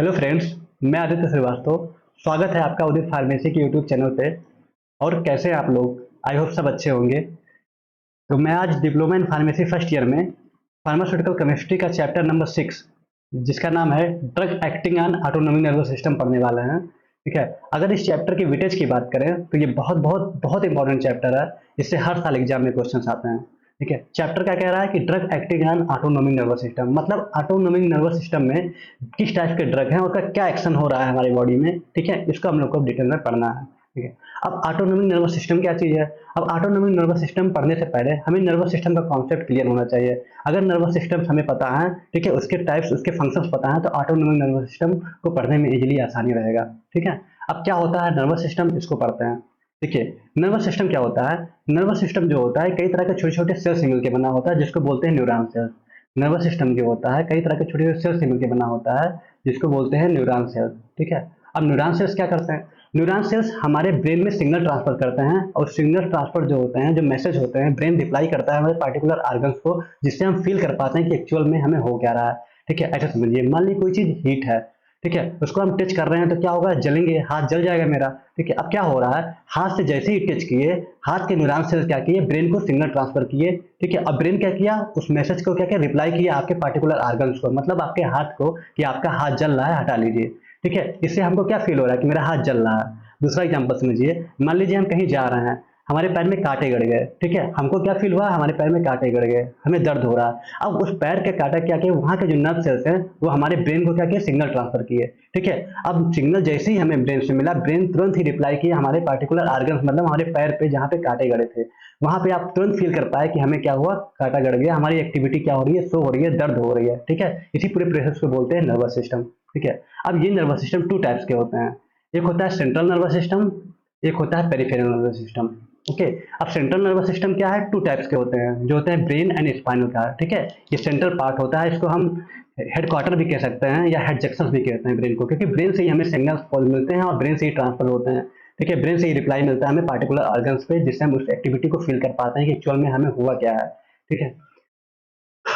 Hello friends, मैं आदित्य श्रीवास्तव। स्वागत है आपका उदित फार्मेसी के यूट्यूब चैनल पे। और कैसे हैं आप लोग? आई होप सब अच्छे होंगे। तो मैं आज diploma in pharmacy first year में फार्मास्यूटिकल केमिस्ट्री का चैप्टर नंबर 6, जिसका नाम है drug acting on autonomic nervous system, पढ़ने वाला है। ठीक है। अगर इस चैप्टर की वेटेज की बात करें तो ये बहुत बहुत बहुत इंपॉर्टेंट चैप्टर है। इससे हर साल एग्जाम में क्वेश्चन आते हैं। ठीक है। चैप्टर क्या कह रहा है कि drug acting on autonomic nervous system, मतलब ऑटोनॉमिक नर्वस सिस्टम में किस टाइप के ड्रग हैं और का क्या एक्शन हो रहा है हमारी बॉडी में। ठीक है। इसको हम लोग को डिटेल में पढ़ना है। ठीक है। अब ऑटोनॉमिक नर्वस सिस्टम क्या चीज है? अब ऑटोनॉमिक नर्वस सिस्टम पढ़ने से पहले हमें नर्वस सिस्टम का कॉन्सेप्ट क्लियर होना चाहिए। अगर नर्वस सिस्टम हमें पता है, ठीक है, उसके टाइप्स, उसके फंक्शंस पता है, तो ऑटोनॉमिक नर्वस सिस्टम को पढ़ने में इजीली आसानी रहेगा। ठीक है। अब क्या होता है नर्वस सिस्टम, इसको पढ़ते हैं। देखिए, नर्वस सिस्टम क्या होता है? नर्वस सिस्टम जो होता है कई तरह के छोटे छोटे सेल से मिलकर बना होता है, जिसको बोलते हैं न्यूरॉन सेल। नर्वस सिस्टम जो होता है कई तरह के छोटे छोटे सेल से मिलकर बना होता है, जिसको बोलते हैं न्यूरॉन सेल। ठीक है। अब न्यूरॉन सेल्स क्या करते हैं? न्यूरॉन सेल्स हमारे ब्रेन में सिग्नल ट्रांसफर करते हैं, और सिग्नल ट्रांसफर जो होते हैं, जो मैसेज होते हैं, ब्रेन रिप्लाई करता है हमारे पार्टिकुलर ऑर्गन्स को, जिससे हम फील कर पाते हैं कि एक्चुअल में हमें हो क्या रहा है। ठीक है। ऐसा समझिए, मान लीजिए कोई चीज हीट है, ठीक है, उसको हम टच कर रहे हैं तो क्या होगा? जलेंगे, हाथ जल जाएगा मेरा। ठीक है। अब क्या हो रहा है? हाथ से जैसे ही टच किए, हाथ के न्यूरॉन सेल्स क्या किए? ब्रेन को सिग्नल ट्रांसफर किए। ठीक है। अब ब्रेन क्या किया? उस मैसेज को क्या किया? रिप्लाई किया आपके पार्टिकुलर ऑर्गन्स को, मतलब आपके हाथ को, कि आपका हाथ जल रहा है, हटा लीजिए। ठीक है। इससे हमको क्या फील हो रहा है? कि मेरा हाथ जल रहा है। दूसरा एग्जांपल समझिए, मान लीजिए हम कहीं जा रहे हैं, हमारे पैर में कांटे गड़ गए। ठीक है। हमको क्या फील हुआ? हमारे पैर में कांटे गड़ गए, हमें दर्द हो रहा है। अब उस पैर के कांटा क्या किया? वहां के जो नर्व सेल्स हैं वो हमारे ब्रेन को क्या किया? सिग्नल ट्रांसफर किए। ठीक है। अब सिग्नल जैसे ही हमें ब्रेन से मिला, ब्रेन तुरंत ही रिप्लाई किया हमारे पार्टिकुलर ऑर्गन्स, मतलब हमारे पैर पे जहाँ पे कांटे गड़े थे, वहां पे आप तुरंत फील कर पाए कि हमें क्या हुआ? कांटा गड़ गया, हमारी एक्टिविटी क्या हो रही है? शो हो रही है, दर्द हो रही है। ठीक है। इसी पूरे प्रोसेस को बोलते हैं नर्वस सिस्टम। ठीक है। अब ये नर्वस सिस्टम टू टाइप्स के होते हैं। एक होता है सेंट्रल नर्वस सिस्टम, एक होता है पेरिफेरल नर्वस सिस्टम। ओके। अब सेंट्रल नर्वस सिस्टम क्या है? टू टाइप्स के होते हैं, जो होते हैं ब्रेन एंड स्पाइनल कार्ड। ठीक है। ये सेंट्रल पार्ट होता है, इसको हम हेड क्वार्टर भी कह सकते हैं या हेड जंक्शन भी कहते हैं ब्रेन को, क्योंकि ब्रेन से ही हमें सिग्नल मिलते हैं और ब्रेन से ही ट्रांसफर होते हैं। ठीक है। ब्रेन से ही रिप्लाई मिलता है हमें पार्टिकुलर ऑर्गन्स पे, जिससे हम उस एक्टिविटी को फील कर पाते हैं कि एक्चुअल में हमें हुआ क्या है। ठीक है।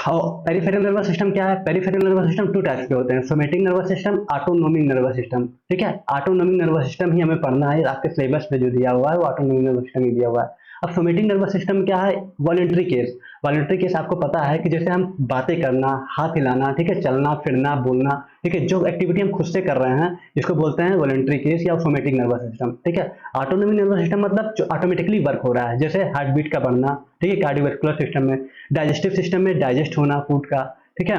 और पेरिफेरल नर्वस सिस्टम क्या है? Peripheral nervous system two types के होते हैं, somatic nervous system, autonomic nervous system. ठीक है। ऑटोनोमिक नर्वस सिस्टम ही हमें पढ़ना है, आपके सिलेबस में जो दिया हुआ है वो ऑटोनोमिक नर्वस सिस्टम ही दिया हुआ है। अब सोमेटिक नर्वस सिस्टम क्या है? Voluntary case. वॉलेंट्री केस आपको पता है कि जैसे हम बातें करना, हाथ हिलाना, ठीक है, चलना फिरना, बोलना, ठीक है, जो एक्टिविटी हम खुद से कर रहे हैं, इसको बोलते हैं वॉलेंट्री केस या सोमेटिक नर्वस सिस्टम। ठीक है। ऑटोनोमिक नर्वस सिस्टम मतलब जो ऑटोमेटिकली वर्क हो रहा है, जैसे हार्ट बीट का बढ़ना, ठीक है, कार्डियोवैस्कुलर सिस्टम में, डाइजेस्टिव सिस्टम में डाइजेस्ट होना फूड का, ठीक है,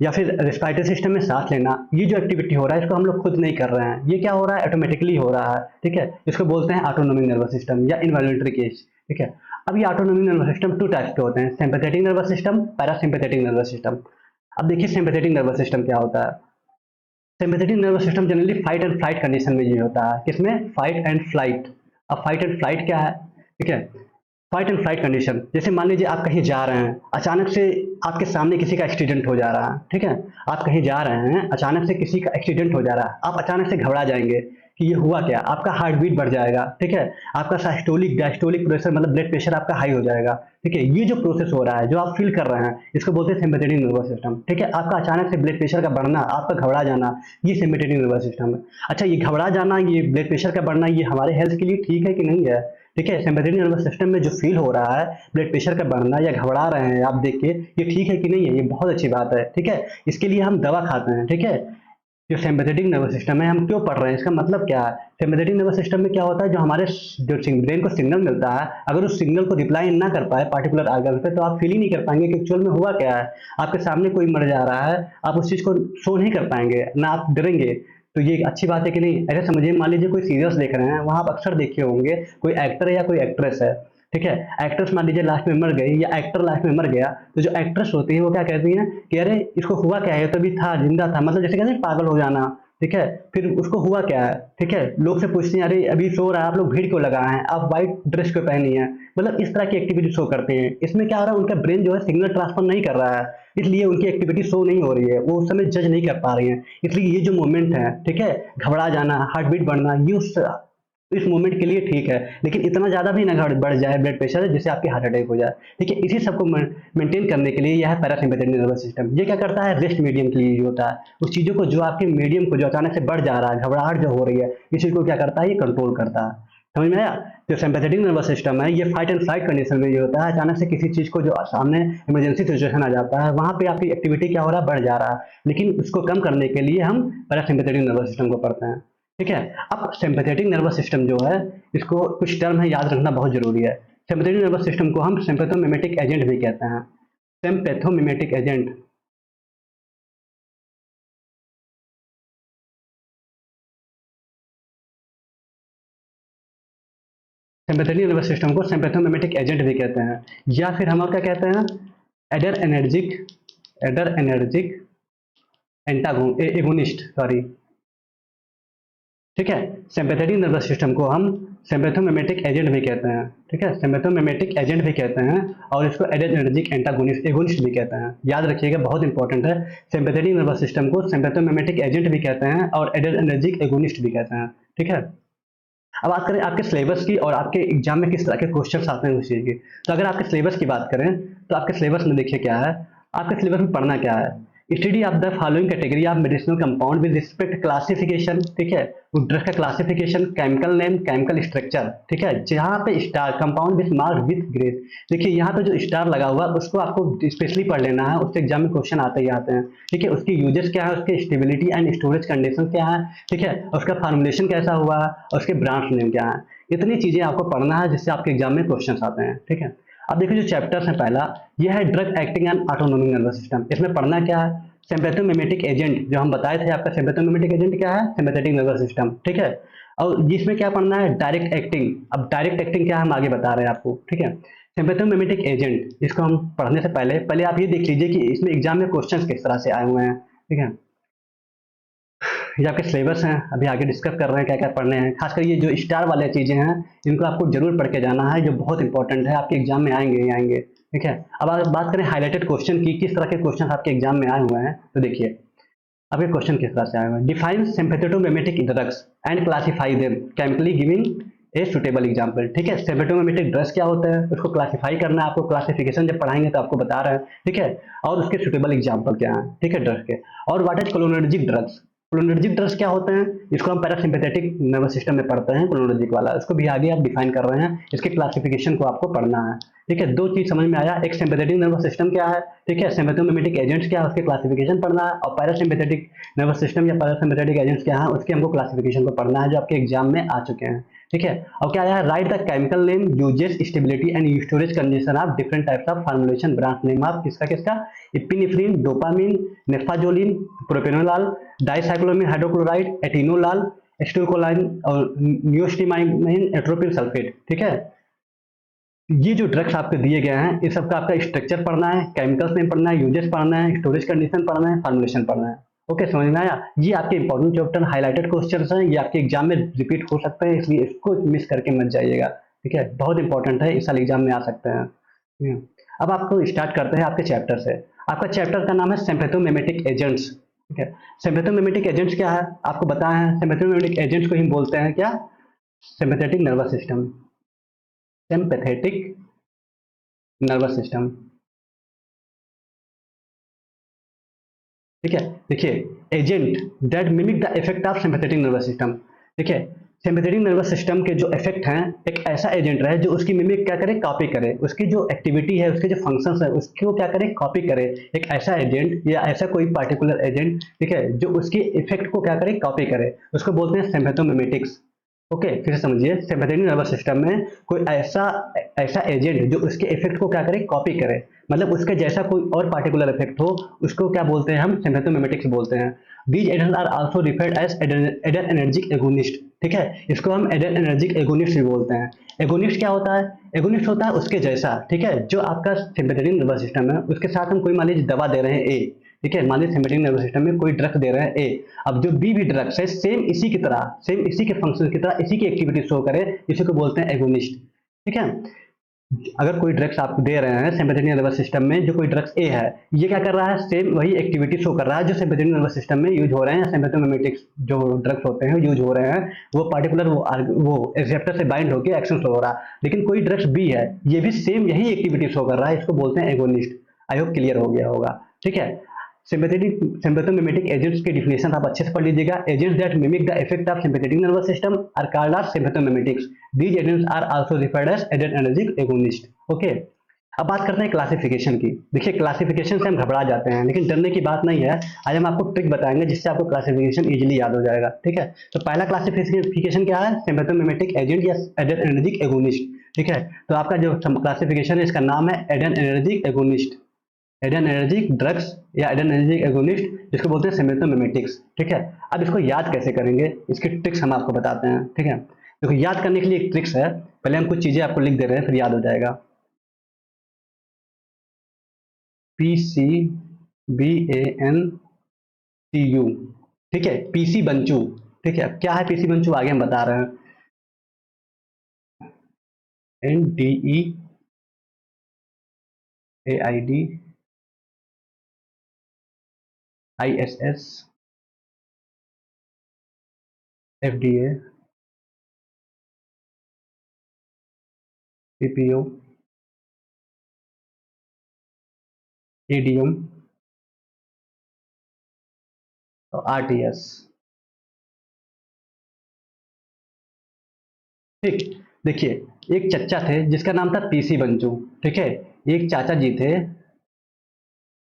या फिर रेस्पिरेटरी सिस्टम में सांस लेना। ये जो एक्टिविटी हो रहा है इसको हम लोग खुद नहीं कर रहे हैं, ये क्या हो रहा है? ऑटोमेटिकली हो रहा है। ठीक है। इसको बोलते हैं ऑटोनोमिक नर्वस सिस्टम या इनवॉल्यूंटरी केस। ठीक है। अब ये autonomic nervous system two types के होते हैं, sympathetic nervous system, parasympathetic nervous system. अब देखिए सिंपैथेटिक नर्वस सिस्टम क्या होता है। Sympathetic nervous system generally fight and flight condition में यूज होता है। किसमें? Fight and flight. अब फाइट एंड फ्लाइट क्या है? ठीक है। फाइट एंड फ्लाइट कंडीशन, जैसे मान लीजिए आप कहीं जा रहे हैं, अचानक से आपके सामने किसी का एक्सीडेंट हो जा रहा है। ठीक है। आप कहीं जा रहे हैं, अचानक से किसी का एक्सीडेंट हो जा रहा है, आप अचानक से घबरा जाएंगे कि ये हुआ क्या? आपका हार्ट बीट बढ़ जाएगा। ठीक है। आपका साइस्टोलिक डायस्टोलिक प्रेशर, मतलब ब्लड प्रेशर आपका हाई हो जाएगा। ठीक है। ये जो प्रोसेस हो रहा है, जो आप फील कर रहे हैं, इसको बोलते हैं सिंपैथेटिक नर्वस सिस्टम। ठीक है। आपका अचानक से ब्लड प्रेशर का बढ़ना, आपका घबरा जाना, ये सिंपैथेटिक नर्वस सिस्टम है। अच्छा, ये घबरा जाना, ये ब्लड प्रेशर का बढ़ना, ये हमारे हेल्थ के लिए ठीक है कि नहीं है? ठीक है। सिंपैथेटिक नर्वस सिस्टम में जो फील हो रहा है, ब्लड प्रेशर का बढ़ना या घबरा रहे हैं आप, देख के ये ठीक है कि नहीं है? ये बहुत अच्छी बात है। ठीक है। इसके लिए हम दवा खाते हैं। ठीक है। जो सिंपैथेटिक नर्वस सिस्टम है, हम क्यों पढ़ रहे हैं, इसका मतलब क्या है? सिंपैथेटिक नर्वस सिस्टम में क्या होता है, जो हमारे जो ब्रेन को सिग्नल मिलता है, अगर उस सिग्नल को रिप्लाई ना कर पाए पार्टिकुलर ऑर्गन पे, तो आप फील ही नहीं कर पाएंगे कि एक्चुअल में हुआ क्या है। आपके सामने कोई मर जा रहा है, आप उस चीज को शो नहीं कर पाएंगे ना, आप डरेंगे। तो ये अच्छी बात है कि नहीं? ऐसे समझिए, मान लीजिए कोई सीरियल्स देख रहे हैं, वहां आप अक्सर देखे होंगे कोई एक्टर या कोई एक्ट्रेस है। ठीक है। एक्ट्रेस मान लीजिए लास्ट में मर गई या एक्टर लास्ट में मर गया, तो जो एक्ट्रेस होती है वो क्या कहती है कि अरे इसको हुआ क्या है, तो भी था, जिंदा था, मतलब जैसे कहते हैं पागल हो जाना। ठीक है। फिर उसको हुआ क्या है? ठीक है। लोग से पूछते हैं अरे अभी सो रहा है, आप लोग भीड़ क्यों लगाए हैं, आप व्हाइट ड्रेस क्यों पहनी है, मतलब इस तरह की एक्टिविटी शो करते हैं। इसमें क्या हो रहा है? उनका ब्रेन जो है सिग्नल ट्रांसफर नहीं कर रहा है, इसलिए उनकी एक्टिविटी शो नहीं हो रही है, वो उस समय जज नहीं कर पा रही है। इसलिए ये जो मोमेंट है, ठीक है, घबरा जाना, हार्ट बीट बढ़ना, ये उस तो इस मोमेंट के लिए ठीक है, लेकिन इतना ज़्यादा भी ना बढ़ जाए ब्लड प्रेशर जिससे आपकी हार्ट अटैक हो जाए। ठीक है, इसी सबको मेंटेन करने के लिए यह है पैरासिम्पैथेटिक नर्वस सिस्टम। ये क्या करता है, रेस्ट मीडियम के लिए यूज होता है। उस चीज़ों को जो आपके मीडियम को जो अचानक से बढ़ जा रहा है, घबराहट जो हो रही है, इस चीज़ को क्या करता है, ये कंट्रोल करता है। समझ में आया? जो सिंपैथेटिक नर्वस सिस्टम है, ये फाइट एंड फ्लाइट कंडीशन में ये होता है। अचानक से किसी चीज़ को जो सामने इमरजेंसी सिचुएशन आ जाता है, वहाँ पे आपकी एक्टिविटी क्या हो रहा है, बढ़ जा रहा है, लेकिन उसको कम करने के लिए हम पैरासिम्पैथेटिक नर्वस सिस्टम को पढ़ते हैं। ठीक है, अब सिंपैथेटिक नर्वस सिस्टम जो है, इसको कुछ टर्म है याद रखना बहुत जरूरी है। सिंपैथेटिक नर्वस सिस्टम को हम सिम्पैथोमिमेटिक एजेंट भी कहते हैं। Sympathomimetic agent, sympathetic nervous system को सिम्पैथोमिमेटिक एजेंट भी कहते हैं, या फिर हम और क्या कहते हैं, adder energic adder energic agonist, sorry. ठीक है, सिंपैथेटिक नर्वस सिस्टम को हम सिम्पैथोमिमेटिक एजेंट भी कहते हैं। ठीक है, सिम्पैथोमिमेटिक एजेंट भी कहते हैं, और इसको एडरेनर्जिक एंटागोनिस्ट एगोनिस्ट भी कहते हैं। याद रखिएगा, बहुत इंपॉर्टेंट है। सिंपैथेटिक नर्वस सिस्टम को सिम्पैथोमिमेटिक एजेंट भी कहते हैं और एडरेनर्जिक एगोनिस्ट भी कहते हैं। ठीक है, अब बात करें आपके सिलेबस की और आपके एग्जाम में किस तरह के क्वेश्चन आते हैं उस चीज़ की। तो अगर आपके सिलेबस की बात करें, तो आपके सिलेबस में देखिए क्या है, आपके सिलेबस में पढ़ना क्या है, study of the following category of medicinal compound with respect classification. ठीक है, ड्रग का classification, chemical name, chemical structure. ठीक है, जहाँ पे star compound with mark with grace, देखिए यहाँ पे जो स्टार लगा हुआ है उसको आपको स्पेशली पढ़ लेना है, उससे एग्जाम में क्वेश्चन आते ही आते हैं। ठीक है, उसकी यूजेस क्या है, उसके स्टेबिलिटी एंड स्टोरेज कंडीशन क्या है, ठीक है, उसका फॉर्मुलेशन कैसा हुआ है, और उसके ब्रांच नेम क्या है। इतनी चीजें आपको पढ़ना है जिससे आपके एग्जाम में क्वेश्चन आते हैं। ठीक है, अब देखिए जो चैप्टर्स है, पहला यह है drug acting and autonomic nervous system. इसमें पढ़ना क्या है, सिम्पैथोमिमेटिक एजेंट, जो हम बताए थे आपका सिम्पैथोमिमेटिक एजेंट क्या है, सिम्पैथेटिक नर्वस सिस्टम। ठीक है, और इसमें क्या पढ़ना है, डायरेक्ट एक्टिंग। अब डायरेक्ट एक्टिंग क्या है, हम आगे बता रहे हैं आपको। ठीक है, सिम्पैथोमिमेटिक एजेंट, इसको हम पढ़ने से पहले पहले आप ये देख लीजिए कि इसमें एग्जाम में क्वेश्चन किस तरह से आए हुए हैं। ठीक है, ये आपके सिलेबस हैं, अभी आगे डिस्कस कर रहे हैं क्या क्या पढ़ने हैं। खासकर ये जो स्टार वाले चीजें हैं, इनको आपको जरूर पढ़ के जाना है, जो बहुत इंपॉर्टेंट है, आपके एग्जाम में आएंगे ही आएंगे। ठीक है, अब अगर बात करें हाईलाइटेड क्वेश्चन की, किस तरह के क्वेश्चन आपके एग्जाम में आए हुए हैं, तो देखिए आपके क्वेश्चन किस तरह से आए हुए हैं। Define sympathomimetic drugs and classify them chemically giving a suitable example. ठीक है, सिम्पैथोमिमेटिक ड्रग्स क्या होता है, उसको क्लासिफाई करना है आपको, क्लासिफिकेशन जब पढ़ाएंगे तो आपको बता रहे हैं। ठीक है, और उसके सुटेबल एग्जाम्पल क्या है, ठीक है, ड्रग्स के। और what is cholinergic drugs, cholinergic drugs क्या होते हैं, इसको हम पैरासिम्पैथेटिक नर्वस सिस्टम में पढ़ते हैं, कोलिनर्जिक वाला, इसको भी आगे आप डिफाइन कर रहे हैं, इसके क्लासिफिकेशन को आपको पढ़ना है। ठीक है, दो चीज समझ में आया, एक सिम्पैथेटिक नर्वस सिस्टम क्या है, ठीक है, सिम्पैथोमिमेटिक एजेंट्स क्या है, उसके क्लासिफिकेशन पढ़ना है, और पैरासिम्पैथेटिक नर्वस सिस्टम या पैरासिम्पैथेटिक एजेंट्स क्या है, उसके हमको क्लासिफिकेशन को पढ़ना है, जो आपके एग्जाम में आ चुके हैं। ठीक है, और क्या आया है, right the chemical name, uses, stability and storage condition of different types of formulation, branch name of किसका किसका, इपिनेफ्रिन, डोपामिन, नेफाजोलिन, प्रोपेनोलाल, डाइसाइक्लोमिन हाइड्रोक्लोराइड, एटिनोलाल, एस्टिलकोलाइन और नियोस्टिमाइन, एट्रोपिन सल्फेट। ठीक है, ये जो ड्रग्स आपको दिए गए हैं, इस सबका आपका स्ट्रक्चर पढ़ना है, केमिकल्स नेम पढ़ना है, यूजेस पढ़ना है, स्टोरेज कंडीशन पढ़ना है, फॉर्मुलेशन पढ़ना है। ओके, समझ में आया? ये आपके इंपॉर्टेंट चैप्टर हाइलाइटेड क्वेश्चंस हैं, ये आपके एग्जाम में रिपीट हो सकते हैं, इसलिए इसको मिस करके मत जाइएगा। ठीक है, बहुत इंपॉर्टेंट है, इस साल एग्जाम में आ सकते हैं। अब आपको स्टार्ट करते हैं आपके चैप्टर से। आपका चैप्टर का नाम है सिम्पैथोमिमेटिक एजेंट्स। ठीक है, सिम्पैथोमिमेटिक एजेंट्स क्या है, आपको बताया है, सिम्पैथोमिमेटिक एजेंट्स को ही बोलते हैं क्या, sympathetic nervous system, sympathetic nervous system. ठीक है, देखिए, agent that mimic the effect of sympathetic nervous system. ठीक है, सिंपैथेटिक नर्वस सिस्टम के जो इफेक्ट हैं, एक ऐसा एजेंट है जो उसकी मिमिक क्या करे, कॉपी करे, उसकी जो एक्टिविटी है, उसके जो फंक्शंस है, उसको क्या करे, कॉपी करे। एक ऐसा एजेंट या ऐसा कोई पार्टिकुलर एजेंट, ठीक है, जो उसकी इफेक्ट को क्या करे, कॉपी करे, उसको बोलते हैं सिम्पैथोमिमेटिक्स। ओके, फिर से समझिए, सिम्पैथेटिक नर्वस सिस्टम में कोई ऐसा ऐसा एजेंट जो उसके इफेक्ट को क्या करे, कॉपी करे, मतलब उसके जैसा कोई और पार्टिकुलर इफेक्ट हो, उसको क्या बोलते हैं, हम सिम्पैथोमिमेटिक्स बोलते हैं। These agents are also referred as adrenergic agonist. ठीक है, इसको हम एडरेनर्जिक एगोनिस्ट भी बोलते हैं। एगोनिस्ट क्या होता है, एगोनिस्ट होता है उसके जैसा। ठीक है, जो आपका सिम्पैथेटिक नर्वस सिस्टम है, उसके साथ हम कोई मान लीजिए दवा दे रहे हैं ए, ठीक है, मान लीजिए सिम्पैथेटिक नर्वस सिस्टम में कोई ड्रग दे रहे हैं ए, अब जो बी भी ड्रग्स है, सेम इसी की तरह, सेम इसी के फंक्शन की तरह, इसी की एक्टिविटी शो करे, इसी को बोलते हैं एगोनिस्ट। ठीक है, अगर कोई ड्रग्स आपको दे रहे हैं सिम्पैथेटिक नर्वस सिस्टम में, जो कोई ड्रग्स ए है, ये क्या कर रहा है, सेम वही एक्टिविटी शो कर रहा है जो सिम्पैथेटिक नर्वस सिस्टम में यूज हो रहे हैं। सिम्पैथोमिमेटिक्स जो ड्रग्स होते हैं यूज हो रहे हैं, वो पर्टिकुलर वो रिसेप्टर से बाइंड होकर एक्शन शो हो रहा है। लेकिन कोई ड्रग्स बी है, ये भी सेम यही एक्टिविटी शो कर रहा है, इसको बोलते हैं एगोनिस्ट। आई होप क्लियर हो गया होगा। ठीक है, सिम्पैथेटिक सिम्पैथोमिमेटिक एजेंट्स की डिफिनेशन आप अच्छे से पढ़ लीजिएगा। Agents that mimic the effect of sympathetic nervous system are called as sympathomimetics. These agents are also referred as adrenergic agonist. Okay, अब बात करते हैं क्लासिफिकेशन की। देखिए, क्लासिफिकेशन से हम घबरा जाते हैं, लेकिन डरने की बात नहीं है। आज हम आपको ट्रिक बताएंगे जिससे आपको क्लासिफिकेशन इजीली याद हो जाएगा। ठीक है, तो पहला क्लासिफिकेशन क्या है, सिम्पैथोमिमेटिक एजेंट या एड्रेनर्जिक एगोनिस्ट। ठीक है, तो आपका जो क्लासिफिकेशन है इसका नाम है एड्रेनर्जिक एगोनिस्ट, एड्रेनर्जिक ड्रग्स या एड्रेनर्जिक एगोनिस्ट, जिसको बोलते हैं सिम्पैथोमिमेटिक्स। ठीक है, अब इसको याद कैसे करेंगे, इसकी ट्रिक्स हम आपको बताते हैं। ठीक है, देखो याद करने के लिए एक ट्रिक्स है, पहले हम कुछ चीजें आपको लिख दे रहे हैं, फिर याद हो जाएगा। PCBANCU। ठीक है, पीसी बंचू। ठीक है, क्या है पीसी बंचू, आगे हम बता रहे हैं। NDA, AID, ASS, FDA, PPO, ADM और RTS। ठीक, देखिए, एक चच्चा थे जिसका नाम था पीसी बंचू। ठीक है, एक चाचा जी थे,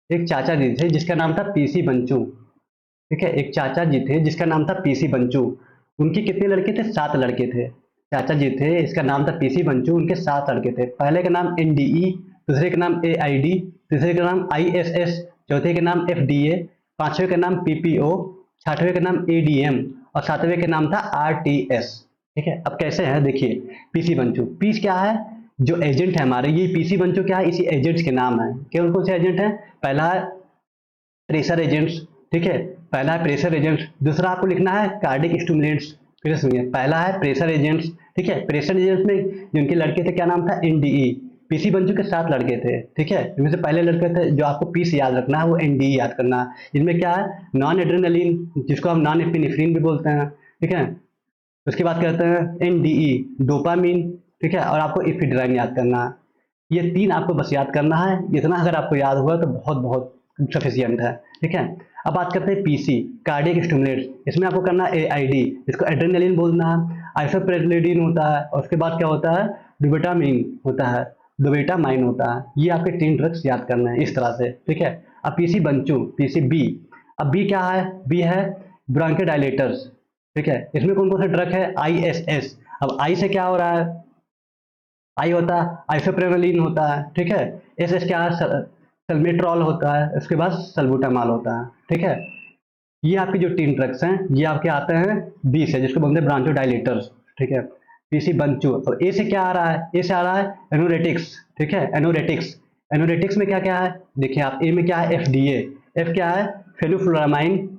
एक चाचा जी थे जिसका नाम था पीसी बंचू। ठीक है, एक चाचा जी थे जिसका नाम था पीसी बंचू। उनके कितने लड़के थे, 7 लड़के थे। चाचा जी थे, इसका नाम था पीसी बंचू, उनके 7 लड़के थे। पहले का नाम एनडीई, दूसरे का नाम एआईडी, तीसरे का नाम आईएसएस, चौथे का नाम एफडीए, पांचवें का नाम पीपीओ, छठवें का नाम एडीएम और सातवें का नाम था आरटीएस। ठीक है, अब कैसे है देखिए, पीसी बंचू, पीस क्या है, जो एजेंट है हमारे, ये पीसी बंचू क्या है, इसी एजेंट्स के नाम है। कौन कौन से एजेंट है, पहला है प्रेशर एजेंट्स। ठीक है, पहला है प्रेशर एजेंट्स, दूसरा आपको लिखना है कार्डिक स्टिमुलेंट्स। फिर सुनिए, पहला है प्रेशर एजेंट्स। ठीक है, प्रेशर एजेंट्स में जिनके लड़के थे क्या नाम था, एनडीई। पीसी बंचू के 7 लड़के थे। ठीक है, इनमें से पहले लड़के थे, जो आपको पीस याद रखना है वो एनडीई याद करना है। इनमें क्या है, नॉन एड्रेनलिन, जिसको हम नॉन एपिनेफ्रिन भी बोलते हैं। ठीक है, उसके बाद कहते हैं एनडीई, डोपामीन। ठीक है, और आपको इफिड्राइन याद करना है। ये 3 आपको बस याद करना है। इतना अगर आपको याद हुआ तो बहुत बहुत सफिशियंट है। ठीक है, अब बात करते हैं पीसी, कार्डियक स्टिमुलेंट्स। इसमें आपको करना है एआईडी, इसको एड्रेनलिन बोलना है। आइसोप्रेटिलिन होता है, और उसके बाद क्या होता है, डुबेटामाइन होता है, डुबेटामाइन होता है। ये आपके 3 ड्रग्स याद करना है इस तरह से। ठीक है, अब पीसी बंचू, पीसी बी। अब बी क्या है, बी है ब्रोंकोडायलेटर्स। ठीक है, इसमें कौन कौन से ड्रग है, आईएसएस। अब आई से क्या हो रहा है, आई होता है आइसोप्रेनलिन होता है। ठीक है, एस एस क्या है, सल्मेट्रॉल होता है, उसके बाद सल्बुटामॉल होता है। ठीक है, ये आपके जो 3 ड्रग्स हैं ये आपके आते हैं बी से, जिसको बोलते हैं ब्रांचोडायलेटर्स। ठीक है, पीसी बंचू। और ए से क्या आ रहा है, ए से आ रहा है एनोरेटिक्स। ठीक है, एनोरेटिक्स। एनोरेटिक्स में क्या क्या है, देखिए आप, ए में क्या है, एफडीए। एफ क्या है, फेनोफ्लोरामाइन।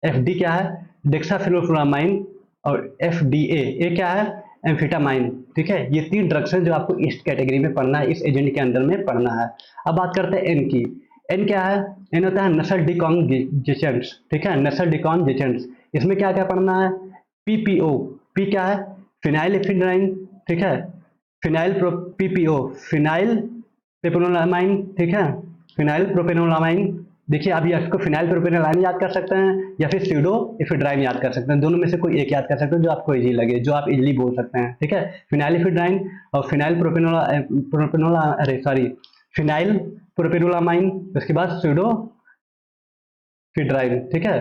एफडी क्या है, डेक्साफेनोफ्लोरामाइन। और एफडीए, ए क्या है, एम्फेटामाइन। ठीक है, ये 3 ड्रग्स हैं जो आपको इस कैटेगरी में पढ़ना है, इस एजेंट के अंदर में पढ़ना है। अब बात करते हैं एन की। एन क्या है, एन होता है नसल डिकॉन्जिजेंट्स। ठीक है, नसल डिकॉन्जिजेंट्स। इसमें क्या क्या पढ़ना है, पीपीओ। पी क्या है, फिनाइल एफिड्राइन। ठीक है, फिनाइल पीपीओ, फिनाइल प्रोपेनोलामाइन। ठीक है, फिनाइल प्रोपेनोलामाइन। देखिए, आप इसको फिनाइल प्रोपेनोलामाइन याद कर सकते हैं या फिर स्यूडो एफिड्राइन याद कर सकते हैं। दोनों में से कोई एक याद कर सकते हैं जो आपको इजी लगे, जो आप इजीली बोल सकते हैं। ठीक है, फिनाइल एफिड्राइन और फिनाइल प्रोपेनोला अरे सॉरी, फिनाइल प्रोपेनोलामाइन, उसके बाद स्यूडो फिड्राइन। ठीक है,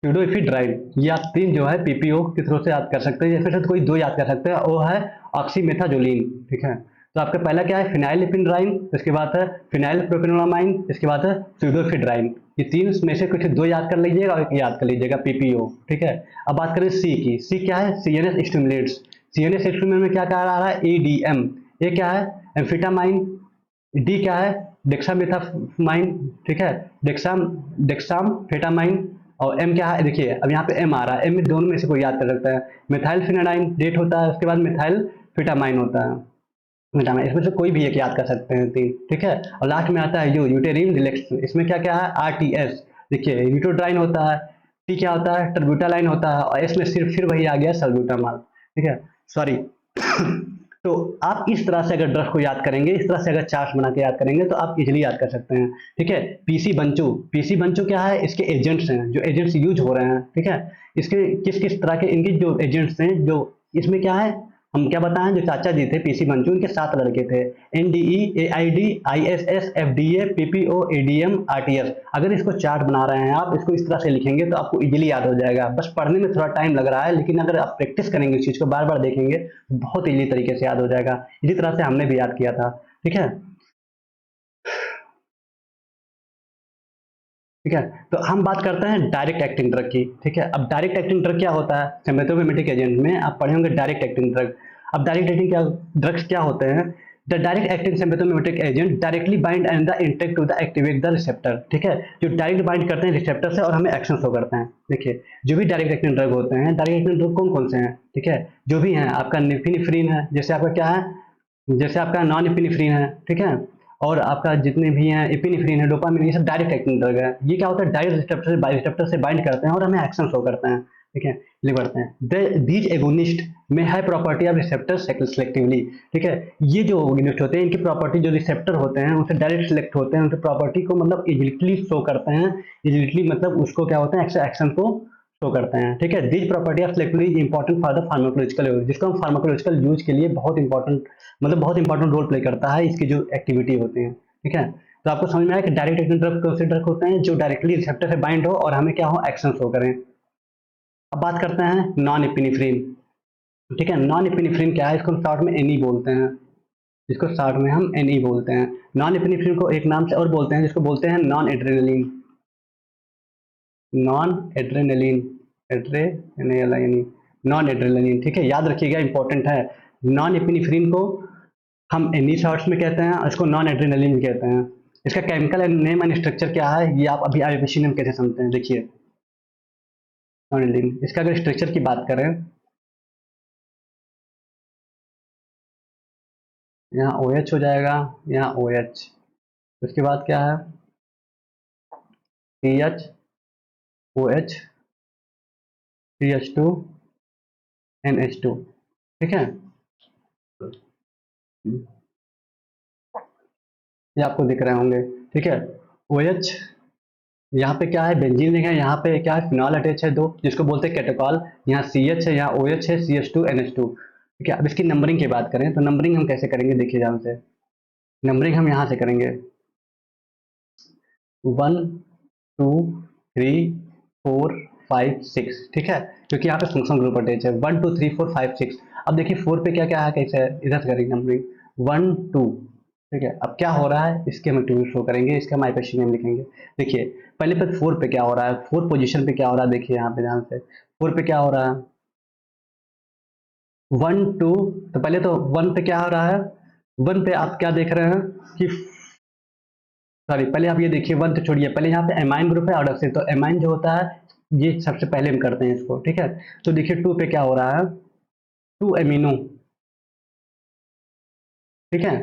स्यूडोइफिड्राइन। ये आप 3 जो है पीपीओ के थ्रू से याद कर सकते हैं, या फिर कोई 2 याद कर सकते हैं, वो है ऑक्सीमेथाजोलिन। ठीक है, तो आपका पहला क्या है, फिनाइल एपिड्राइन, इसके बाद है फिनाइल प्रोपेनोलामाइन, इसके बाद है स्यूडोफिड्राइन। ये 3 में से कुछ 2 याद कर लीजिएगा और 1 याद कर लीजिएगा, पीपीओ। ठीक है, अब बात करें सी की। सी क्या है, सीएनएस स्टिमुलेंट्स। सीएनएस स्टिमुलेंट में क्या क्या आ रहा है, एडीएम। ए क्या है, एम्फेटामाइन। डी क्या है, डेक्सामेथामाइन। ठीक है, डेक्सामफेटामाइन। और एम क्या है, देखिए अब यहाँ पे एम आ रहा है, एम में दोनों में से कोई याद कर सकता है। मिथाइल फिनाडाइन डेट होता है, उसके बाद मिथाइल फिटामाइन होता है। मिटाना, इसमें से कोई भी एक याद कर सकते हैं तीन, ठीक है। और लास्ट में आता है यूटेरिन रिलैक्स, इसमें क्या क्या है, आरटीएस। देखिए यूट्रोड्राइन होता है, टी क्या होता है, टर्ब्यूटालाइन होता है, और इसमें सिर्फ फिर वही आ गया सल्ब्यूटामॉल, ठीक है, सॉरी। तो आप इस तरह से अगर ड्रग को याद करेंगे, इस तरह से अगर चार्ट बना के याद करेंगे तो आप इजीली याद कर सकते हैं, ठीक है। पीसी बंचू, पीसी बंचू क्या है, इसके एजेंट्स हैं, जो एजेंट्स यूज हो रहे हैं, ठीक है। इसके किस किस तरह के इनके जो एजेंट्स हैं, जो इसमें क्या है, हम क्या बताएं, जो चाचा जी थे पीसी बंचू, इनके 7 लड़के थे, NDE, AID, ISS, FDA, PPO, ADM, RTS. अगर इसको चार्ट बना रहे हैं आप, इसको इस तरह से लिखेंगे तो आपको इजीली याद हो जाएगा। बस पढ़ने में थोड़ा टाइम लग रहा है, लेकिन अगर आप प्रैक्टिस करेंगे इस चीज को, बार बार देखेंगे तो बहुत इजीली तरीके से याद हो जाएगा। इसी तरह से हमने भी याद किया था, ठीक है। ठीक है, तो हम बात करते हैं डायरेक्ट एक्टिंग ड्रग की, ठीक है। अब डायरेक्ट एक्टिंग ड्रग क्या होता है, सिम्पथोमिमेटिक एजेंट में आप पढ़े होंगे डायरेक्ट एक्टिंग ड्रग। अब डायरेक्ट एक्टिंग क्या ड्रग्स क्या होते हैं, the direct acting sympathomimetic agent directly bind and the intact to the activate the receptor, ठीक है। जो डायरेक्ट बाइंड करते हैं रिसेप्टर से और हमें एक्शन शो करते हैं। देखिए जो भी डायरेक्ट एक्टिंग ड्रग होते हैं, डायरेक्ट एक्टिंग ड्रग कौन कौन से हैं, ठीक है, जो भी हैं, आपका निफिनिफ्रीन है, जैसे आपका क्या है, जैसे आपका नॉन इपिनिफ्रीन है, ठीक है। और आपका जितने भी हैं एपिनेफ्रिन है, डोपामिन, ये सब डायरेक्ट एक्टिंग ड्रग है। ये क्या होता है, डायरेक्ट रिसेप्टर से रिसेप्टर से बाइंड करते हैं और हमें एक्शन शो करते हैं, ठीक है, ये बढ़ते हैं। दीज एगोनिस्ट में है प्रॉपर्टी ऑफ रिसेप्टर सेलेक्टिवली, ठीक है। ये जो एगोनिस्ट होते हैं, इनकी प्रॉपर्टी जो रिसेप्टर होते हैं उनसे डायरेक्ट सिलेक्ट होते हैं, उनकी प्रॉपर्टी को मतलब इजिलिटली शो करते हैं। इजिलिटली मतलब उसको क्या होता है, एक्शन को शो करते हैं, ठीक है। This property of selectivity is important for the pharmacological use, जिसको हम फार्माकोलॉजिकल यूज के लिए बहुत इंपॉर्टेंट, मतलब बहुत इंपॉर्टेंट रोल प्ले करता है इसकी जो एक्टिविटी होती है, ठीक है। तो आपको समझ में आया कि डायरेक्ट एक्टिंग ड्रग कौन से ड्रग होते हैं, जो डायरेक्टली रिसेप्टर से बाइंड हो और हमें क्या हो, एक्शन शो करें। अब बात करते हैं नॉन एपिनेफ्रिन, ठीक है। नॉन एपिनेफ्रिन क्या है, इसको हम शॉर्ट में एनी बोलते हैं, जिसको शॉर्ट में हम एनी बोलते हैं। नॉन एपिनेफ्रिन को एक नाम से और बोलते हैं, जिसको बोलते हैं non adrenaline, non adrenaline, adrenaline, non adrenaline, ठीक है, याद रखिएगा, इंपॉर्टेंट है। नॉन एपिनेफ्रिन को हम एनी शॉर्ट्स में कहते हैं, इसको नॉन एड्रेनलिन कहते हैं। इसका केमिकल नेम एंड स्ट्रक्चर क्या है, ये आप अभी आईयूसीएन नेम कैसे समझते हैं, देखिए नॉन एड्रेनलिन। इसका अगर स्ट्रक्चर की बात करें, यहाँ OH हो जाएगा, यहाँ OH, उसके बाद क्या है, CH, OH, CH2, NH2, ठीक है। ये आपको दिख रहे होंगे, ठीक है। OH, यहाँ पे क्या है, बेंजीन लिखा है, यहाँ पे क्या है, फिनॉल अटैच है दो, जिसको बोलते हैं कैटोकॉल। यहाँ CH है, यहाँ OH है, CH2, NH2, ठीक है। अब इसकी नंबरिंग की बात करें तो नंबरिंग हम कैसे करेंगे, देखिए ध्यान से। नंबरिंग हम यहाँ से करेंगे 1 2 3 4 5 6, ठीक है, क्योंकि यहाँ पे फंक्शन ग्रुप अटैच है। 1 2 3 4 5 6। अब देखिए 4 पे क्या क्या है, कैसे है, इधर से करेंगे नंबरिंग 1 2, ठीक है। अब क्या हो रहा है, इसके हम ट्यूब शो करेंगे, इसका हम आईपीसी नेम लिखेंगे। देखिए पहले पे 4 पे क्या हो रहा है, 4 पोजीशन पे क्या हो रहा है, देखिए यहाँ पे ध्यान से, 4 पे क्या हो रहा है, 1 2। तो पहले तो 1 पे क्या हो रहा है, 1 पे आप क्या देख रहे हैं कि, सॉरी पहले आप ये देखिए, 1 तो छोड़िए, पहले यहाँ पे एमाइन ग्रुप है ऑर्डर, तो एमाइन जो होता है ये सबसे पहले हम करते हैं इसको, ठीक है। तो देखिए 2 पे क्या हो रहा है, 2 एमिनो, ठीक है,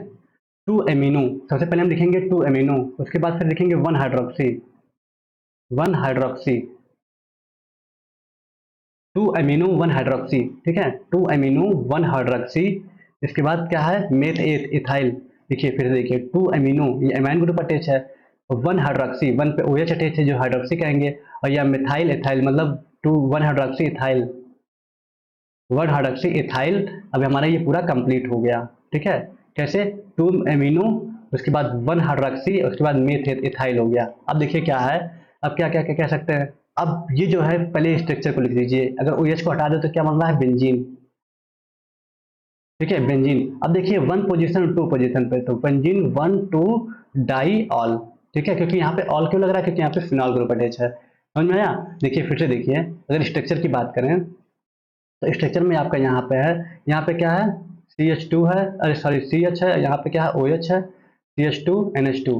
2 एमिनो। सबसे पहले हम लिखेंगे 2 एमिनो, उसके बाद फिर लिखेंगे 1 हाइड्रोक्सी, 1 हाइड्रोक्सी, 2 एमिनो 1 हाइड्रोक्सी, ठीक है, 2 एमिनो 1 हाइड्रोक्सी। इसके बाद क्या है, मेथ एथ इथाइल। देखिए फिर देखिए 2 एमिनो, ये एमाइन ग्रुप अटैच है, 1 हाइड्रोक्सी, 1 पे OH अटैच है जो हाइड्रोक्सी कहेंगे, और यह मिथाइल इथाइल, मतलब 1 हाइड्रोक्सी इथाइल, 1 हाइड्रोक्सी इथाइल। अब हमारा ये पूरा कंप्लीट हो गया, ठीक है। कैसे, 2 एमिनो, उसके बाद 1 हाइड्रोक्सी, उसके बाद मेथ इथाइल हो गया। अब देखिए क्या है, अब क्या क्या क्या कह सकते हैं, अब ये जो है पहले स्ट्रक्चर को लिख दीजिए, अगर OH को हटा दे तो क्या बन रहा है, बेंजीन, ठीक है, बेंजीन। अब देखिए 1 पोजीशन 2 पोजीशन पे, तो बेंजीन 1 2 डाई ऑल, ठीक है, क्योंकि यहाँ पे ऑल क्यों लग रहा है, क्योंकि यहाँ पे फिनॉल ग्रुप अटैच है, समझ में आया। देखिए फिर से देखिए, अगर स्ट्रक्चर की बात करें तो स्ट्रक्चर में आपका यहाँ पे है, यहाँ पे क्या है, CH2 है, अरे सॉरी CH है, यहाँ पे क्या है, OH है, CH2 NH2,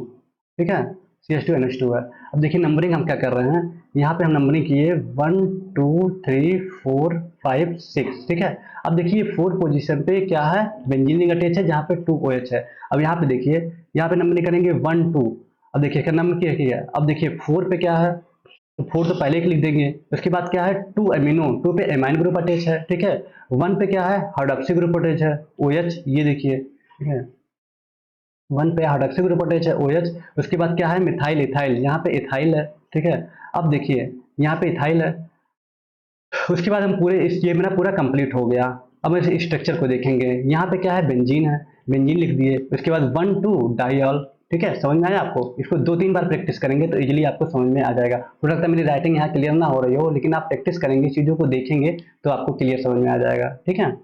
ठीक है, CH2 NH2 है। अब देखिए नंबरिंग हम क्या कर रहे हैं, यहाँ पे हम नंबरिंग किए 1 2 3 4 5 6, ठीक है। अब देखिए 4 पोजीशन पे क्या है, बेंजीन रिंग अटैच है जहाँ पे 2 OH है। अब यहाँ पे देखिए, यहाँ पे नंबरिंग करेंगे 1 2। अब देखिए इसका नंबर क्या किया, अब देखिए 4 पे क्या है, तो 4 तो पहले ही लिख देंगे। उसके बाद क्या है, 2 एमिनो, 2 पे एमाइन ग्रुप अटैच है, ठीक है। 1 पे क्या है, हाइड्रोक्सी ग्रुप अटैच है, OH, ये देखिए, ठीक है। 1 पे हाइड्रोक्सी ग्रुप अटैच है, OH। उसके बाद क्या है, मिथाइल इथाइल, यहाँ पे इथाइल है, ठीक है। अब देखिए यहाँ पे इथाइल है। उसके बाद हम पूरे इस ये मेरा पूरा कंप्लीट हो गया। अब हम इस स्ट्रक्चर को देखेंगे, यहाँ पे क्या है, बेंजीन है, बेंजीन लिख दिए। उसके बाद 1 2 डाइऑल, ठीक है। समझ में आया आपको, इसको 2-3 बार प्रैक्टिस करेंगे तो इजीली आपको समझ में आ जाएगा। हो सकता है मेरी राइटिंग यहाँ क्लियर ना हो रही हो, लेकिन आप प्रैक्टिस करेंगे, चीज़ों को देखेंगे तो आपको क्लियर समझ में आ जाएगा, ठीक है।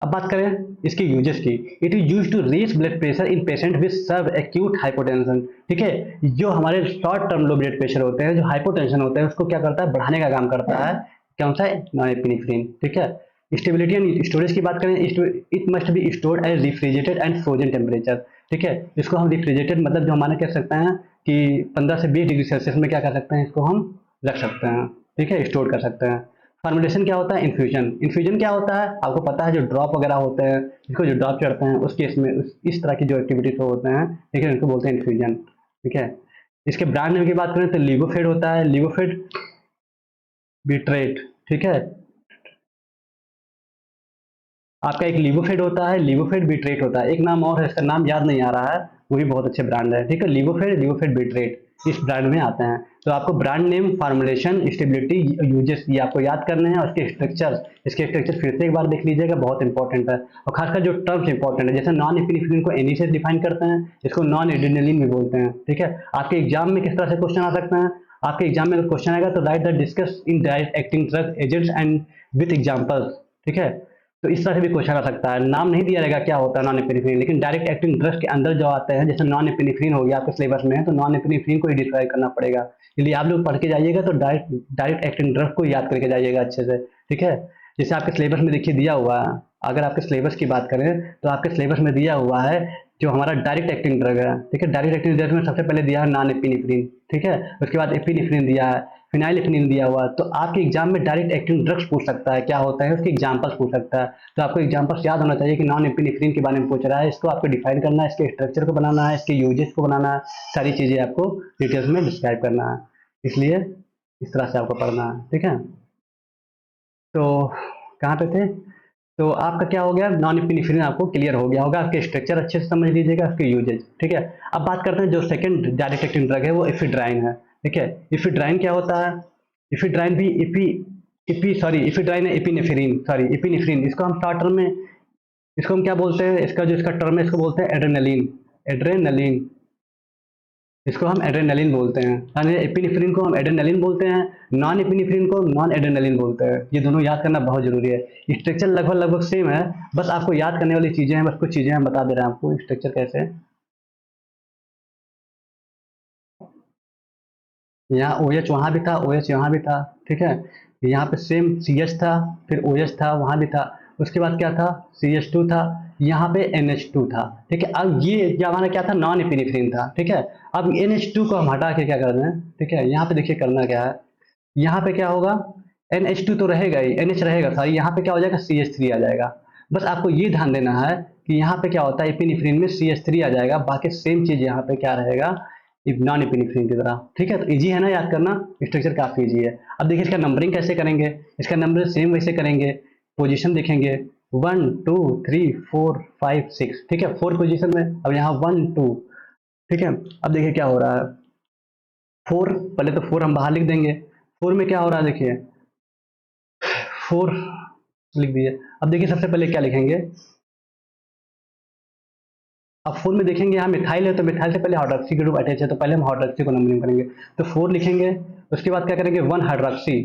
अब बात करें इसके यूजेस की। It is use to raise blood pressure in patient with severe acute hypotension, ठीक है। जो हमारे short term low blood pressure होते हैं, जो हाइपोटेंशन होते हैं, उसको क्या करता है, बढ़ाने का काम करता है। कौन सा है, नॉरएपिनेफ्रिन, ठीक है। स्टेबिलिटी एंड स्टोरेज की बात करें, it must be stored at refrigerated and frozen temperature, ठीक है। इसको हम रेफ्रिजरेटेड मतलब जो हमारे कह सकते हैं कि 15 से 20 डिग्री सेल्सियस में क्या कर सकते हैं, इसको हम रख सकते हैं, ठीक है, स्टोर कर सकते हैं। फॉर्मुलेशन क्या होता है, इन्फ्यूजन। इन्फ्यूजन क्या होता है, आपको पता है, जो ड्रॉप वगैरह होते हैं, इसको जो ड्रॉप चढ़ते हैं उस केस में इस तरह की जो एक्टिविटीज होते हैं, ठीक है, इनको बोलते हैं इन्फ्यूजन, ठीक है। इसके ब्रांड नेम की बात करें तो लिवोफेड होता है, लिवोफेड बिट्रेट, ठीक है। आपका एक लिवोफेड होता है, लिवोफेड बिट्रेट होता है, एक नाम और है, इसका नाम याद नहीं आ रहा है, वो भी बहुत अच्छे ब्रांड है, ठीक है। लिवोफेड, लिवोफेड बिट्रेट, इस ब्रांड में आते हैं। तो आपको brand name, formulation, stability, uses ये आपको याद करने हैं। और इसके स्ट्रक्चर, इसके स्ट्रक्चर फिर से एक बार देख लीजिएगा, बहुत इंपॉर्टेंट है। और खासकर जो टर्म्स इंपॉर्टेंट है, जैसे नॉन एपिनेफ्रिन को एनी से डिफाइन करते हैं, इसको नॉन एड्रेनलिन भी बोलते हैं, ठीक है। आपके एग्जाम में किस तरह से क्वेश्चन आ सकते हैं, आपके एग्जाम में अगर क्वेश्चन आएगा तो right the discuss in direct acting drug agents and with examples, ठीक है। तो इस तरह से भी क्वेश्चन आ सकता है। नाम नहीं दिया रहेगा क्या होता है नॉन एपिनेफ्रिन, लेकिन डायरेक्ट एक्टिंग ड्रग्स के अंदर जो आते हैं, जैसे नॉन एपिनेफ्रिन हो गया आपके सिलेबस में है, तो नॉन एपिनेफ्रिन को ही डिस्क्राइब करना पड़ेगा। इसलिए आप लोग पढ़ के जाइएगा तो डायरेक्ट डायरेक्ट एक्टिंग ड्रग को याद करके जाइएगा अच्छे से, ठीक है। जैसे आपके सिलेबस में देखिए दिया हुआ है, अगर आपके सिलेबस की बात करें तो आपके सिलेबस में दिया हुआ है जो हमारा डायरेक्ट एक्टिंग ड्रग है, ठीक है। डायरेक्ट एक्टिंग ड्रग में सबसे पहले दिया है नॉन एपिनेफ्रिन, ठीक है। उसके बाद एपिनेफ्रिन दिया है, फिनाइलेफ्रिन दिया हुआ है। तो आपके एग्जाम में डायरेक्ट एक्टिंग ड्रग्स पूछ सकता है, क्या होता है, उसके एग्जांपल्स पूछ सकता है। तो आपको एग्जांपल्स याद होना चाहिए कि नॉन एपिनेफ्रिन के बारे में पूछ रहा है, इसको आपको डिफाइन करना है, इसके स्ट्रक्चर को बनाना है, इसके यूजेस को बनाना है, सारी चीजें आपको डिटेल्स में डिस्क्राइब करना है। इसलिए इस तरह से आपको पढ़ना है, ठीक है। तो कहाँ पे थे, तो आपका क्या हो गया, नॉन एपिनेफ्रिन आपको क्लियर हो गया होगा। आपके स्ट्रक्चर अच्छे से समझ लीजिएगा, उसके यूजेज, ठीक है। अब बात करते हैं जो सेकंड डायरेक्ट एक्टिंग ड्रग है, वो इफिड्राइन है, ठीक है। इफिड्राइन क्या होता है, इफिड्राइन भी इफिड्राइन है, एपिनेफ्रिन, सॉरी एपिनेफ्रिन, इसको हम शॉर्ट टर्म में, इसको हम क्या बोलते हैं, इसका जो इसका टर्म है इसको बोलते हैं एड्रेनलिन, एड्रेनलिन, इसको हम एड्रेनलिन बोलते हैं। यानी एपिनेफ्रिन को हम एड्रेनलिन बोलते हैं, नॉन एपिनेफ्रिन को नॉन एड्रेनलिन बोलते हैं। ये दोनों याद करना बहुत जरूरी है। स्ट्रक्चर लगभग लगभग सेम है, बस आपको याद करने वाली चीजें हैं, बस कुछ चीजें हम बता दे रहे हैं आपको स्ट्रक्चर कैसे है। यहाँ OH वहाँ भी था, OH यहाँ भी था, ठीक है। यहाँ पे सेम CH था, फिर OH था, वहाँ भी था। उसके बाद क्या था, CH2 था, यहाँ पे NH2 था, ठीक है। अब ये जो हमारा क्या था, नॉन एपिनेफ्रिन था, ठीक है। अब NH2 को हम हटा के क्या कर रहे हैं, ठीक है। यहाँ पे देखिए करना क्या है, यहाँ पे क्या होगा, NH2 तो रहेगा ही, NH रहेगा सॉरी, यहाँ पे क्या हो जाएगा, CH3 आ जाएगा। बस आपको ये ध्यान देना है कि यहाँ पे क्या होता है, एपिनेफ्रिन में CH3 आ जाएगा, बाकी सेम चीज यहाँ पे क्या रहेगा, नॉन एपिनेफ्रिन की तरह, ठीक है। तो इजी है ना याद करना, स्ट्रक्चर काफी इजी है। अब देखिए इसका नंबरिंग कैसे करेंगे, इसका नंबर सेम वैसे करेंगे, पोजीशन देखेंगे 1 2 3 4 5 6, ठीक है, 4 पोजीशन में। अब यहाँ 1 2, ठीक है। अब देखिए क्या हो रहा है, 4 पहले तो 4 हम बाहर लिख देंगे। 4 में क्या हो रहा है देखिए, 4 लिख दिए। अब देखिए सबसे पहले क्या लिखेंगे, अब 4 में देखेंगे यहाँ मिथाइल है, तो मिथाइल से पहले हाइड्रोक्सी ग्रुप अटैच है, तो पहले हम हाइड्रोक्सी को नंबरिंग करेंगे। तो 4 लिखेंगे, उसके बाद क्या करेंगे, 1 हाइड्रोक्सी,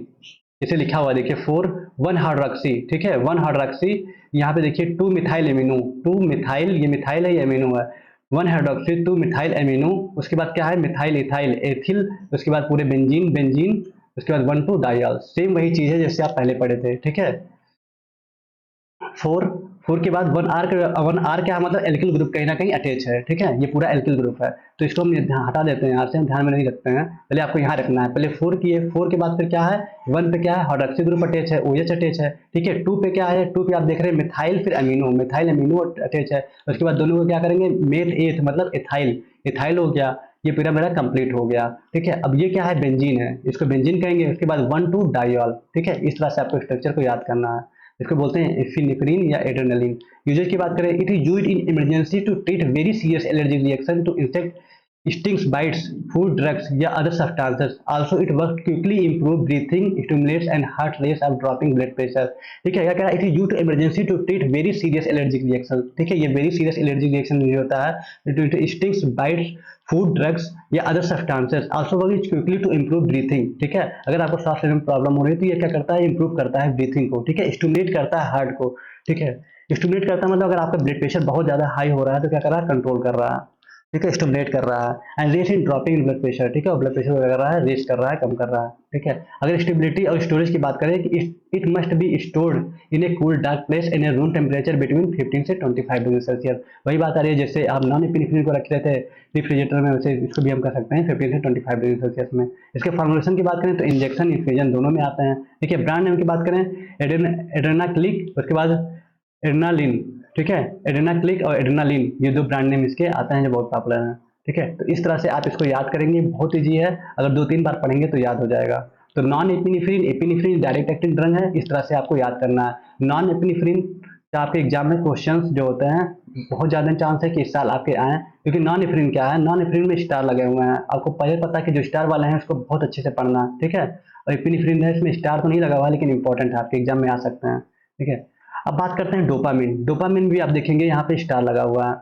इसे लिखा हुआ है देखिए 4 1 हाइड्रोक्सी, ठीक है, 1 हाइड्रोक्सी। यहाँ पे देखिए 2 मिथाइल एमिनो, 2 मिथाइल, ये मिथाइल है, ये एमिनो है, 1 हाइड्रोक्सी 2 मिथाइल एमिनो। उसके बाद क्या है, मिथाइल इथाइल एथिल, उसके बाद पूरे बेंजीन बेंजीन, उसके बाद 1 2 डाइऑल, सेम वही चीज है जैसे आप पहले पढ़े थे, ठीक है। 4 4 के बाद 1R क्या मतलब एल्किल ग्रुप कहीं ना कहीं अटैच है, ठीक है, ये पूरा एल्किल ग्रुप है, तो इसको हम हटा देते हैं यहाँ से, हम ध्यान में नहीं रखते हैं, पहले आपको यहाँ रखना है, पहले 4 की है, 4 के बाद फिर क्या है, 1 पे क्या है, हाइड्रोक्सी ग्रुप अटैच है, OH अटैच है, ठीक है, 2 पे क्या है, 2 पे आप देख रहे हैं मिथाइल फिर अमीनो, मिथाइल अमीनो अटैच है, उसके बाद दोनों को क्या करेंगे, मेथ एथ मतलब इथाइल, इथाइल हो गया, ये पूरा मेरा कंप्लीट हो गया, ठीक है। अब ये क्या है, बेंजीन है, इसको बेंजीन कहेंगे, उसके बाद 1,2 डाइऑल, ठीक है, इस तरह से आपको स्ट्रक्चर को याद करना है, इसको बोलते हैं एफिनेफ्रिन या एड्रेनालिन। यूजेज की बात करें, it is used in emergency to treat very serious allergy reaction to insect stings, bites, food, drugs या other substances. Also it works quickly improve breathing, stimulates and heart rate of dropping blood pressure. ठीक है, क्या कह रहा है, it is used to emergency to treat very serious allergic reaction. ठीक है, ये very serious allergic reaction जो होता है to stings, bites, food, drugs या other substances. Also work quickly to improve breathing, ठीक है, अगर आपको सांस लेने में प्रॉब्लम हो रही है तो ये क्या करता है, इंप्रूव करता है ब्रीथिंग को, ठीक है, स्टिमुलेट करता है हार्ट को, ठीक है, स्टिमुलेट करता है मतलब अगर आपका ब्लड प्रेशर बहुत ज्यादा हाई हो रहा है तो क्या कर रहा है, कंट्रोल कर रहा है, ठीक है, स्टिमुलेट कर रहा है, and raise in dropping in blood pressure, ठीक है, ब्लड प्रेशर कर रहा है, रेस कर रहा है, कम कर रहा है, ठीक है। अगर स्टेबिलिटी और स्टोरेज की बात करें कि it must be stored in A cool dark place in A room temperature between 15 से 25 डिग्री सेल्सियस। वही बात आ रही है जैसे आप नॉन एपिनेफ्रिन को रख रहे थे रेफ्रिजरेटर में, वैसे इसको भी हम कर सकते हैं 15 से 25 डिग्री सेल्सियस में। इसके फॉर्मुलेशन की बात करें तो इंजेक्शन इन्फ्यूजन दोनों में आते हैं, ठीक है। ब्रांड नेम की बात करें एड्रेनाक्लिक, उसके बाद एड्रेनालिन, ठीक है, एड्रेनाक्लिक और एड्रेनालिन, ये दो ब्रांड नेम इसके आते हैं जो बहुत पॉपुलर हैं, ठीक है। तो इस तरह से आप इसको याद करेंगे, बहुत ईजी है, अगर 2-3 बार पढ़ेंगे तो याद हो जाएगा। तो non epinephrine, epinephrine direct acting drug है, इस तरह से आपको याद करना है। नॉन एपिनेफ्रिन का आपके एग्जाम में क्वेश्चंस जो होते हैं बहुत ज्यादा चांस है कि इस साल आपके आए, क्योंकि नॉन एपिनेफ्रिन क्या है, नॉन एपिनेफ्रिन में स्टार लगे हुए हैं, आपको पहले पता है कि जो स्टार वाले हैं उसको बहुत अच्छे से पढ़ना है, ठीक है। और एपिनेफ्रिन है, इसमें स्टार तो नहीं लगा हुआ लेकिन इंपॉर्टेंट है, आपके एग्जाम में आ सकते हैं, ठीक है। अब बात करते हैं डोपामिन। डोपामिन भी आप देखेंगे यहाँ पे स्टार लगा हुआ है,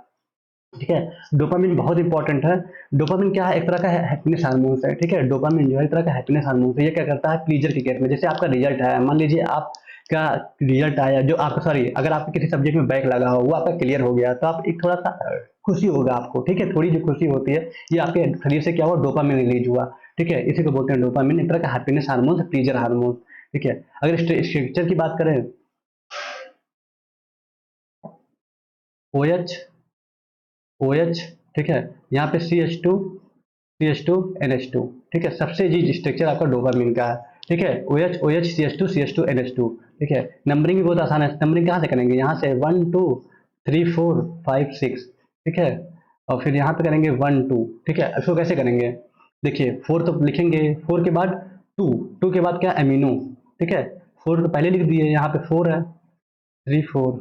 ठीक है। डोपामिन बहुत इंपॉर्टेंट है। डोपामिन क्या है, एक तरह का हैप्पीनेस हार्मोन है, ठीक है। डोपामिन जो है एक तरह का हैप्पीनेस हार्मोन है, ये क्या करता है, प्लीजर के केस में, जैसे आपका रिजल्ट आया, मान लीजिए आपका रिजल्ट आया जो आपका, सॉरी, अगर आपके किसी सब्जेक्ट में बैक लगा हो, वो आपका क्लियर हो गया, तो आप एक थोड़ा सा खुशी होगा आपको, ठीक है, थोड़ी जो खुशी होती है ये आपके शरीर से क्या हुआ, डोपामिन रिलीज हुआ, ठीक है, इसी को बोलते हैं डोपामिन, एक तरह का हैप्पीनेस हार्मोन, प्लीजर हार्मोन, ठीक है। अगर स्ट्रक्चर की बात करें, OH, OH, ठीक है, यहाँ पे CH2 ठीक है, सबसे जी स्ट्रक्चर आपका डोपामिन का है, ठीक है, OH CH2 NH2, ठीक है। नंबरिंग भी बहुत आसान है, नंबरिंग कहाँ से करेंगे, यहाँ से 1 2 3 4 5 6, ठीक है, और फिर यहाँ पे करेंगे 1 2, ठीक है। इसको कैसे करेंगे, देखिए 4 तो लिखेंगे, 4 के बाद 2, 2 के बाद क्या, अमीनो, ठीक है, 4 तो पहले लिख दिए, यहाँ पे 4 है, 3 4,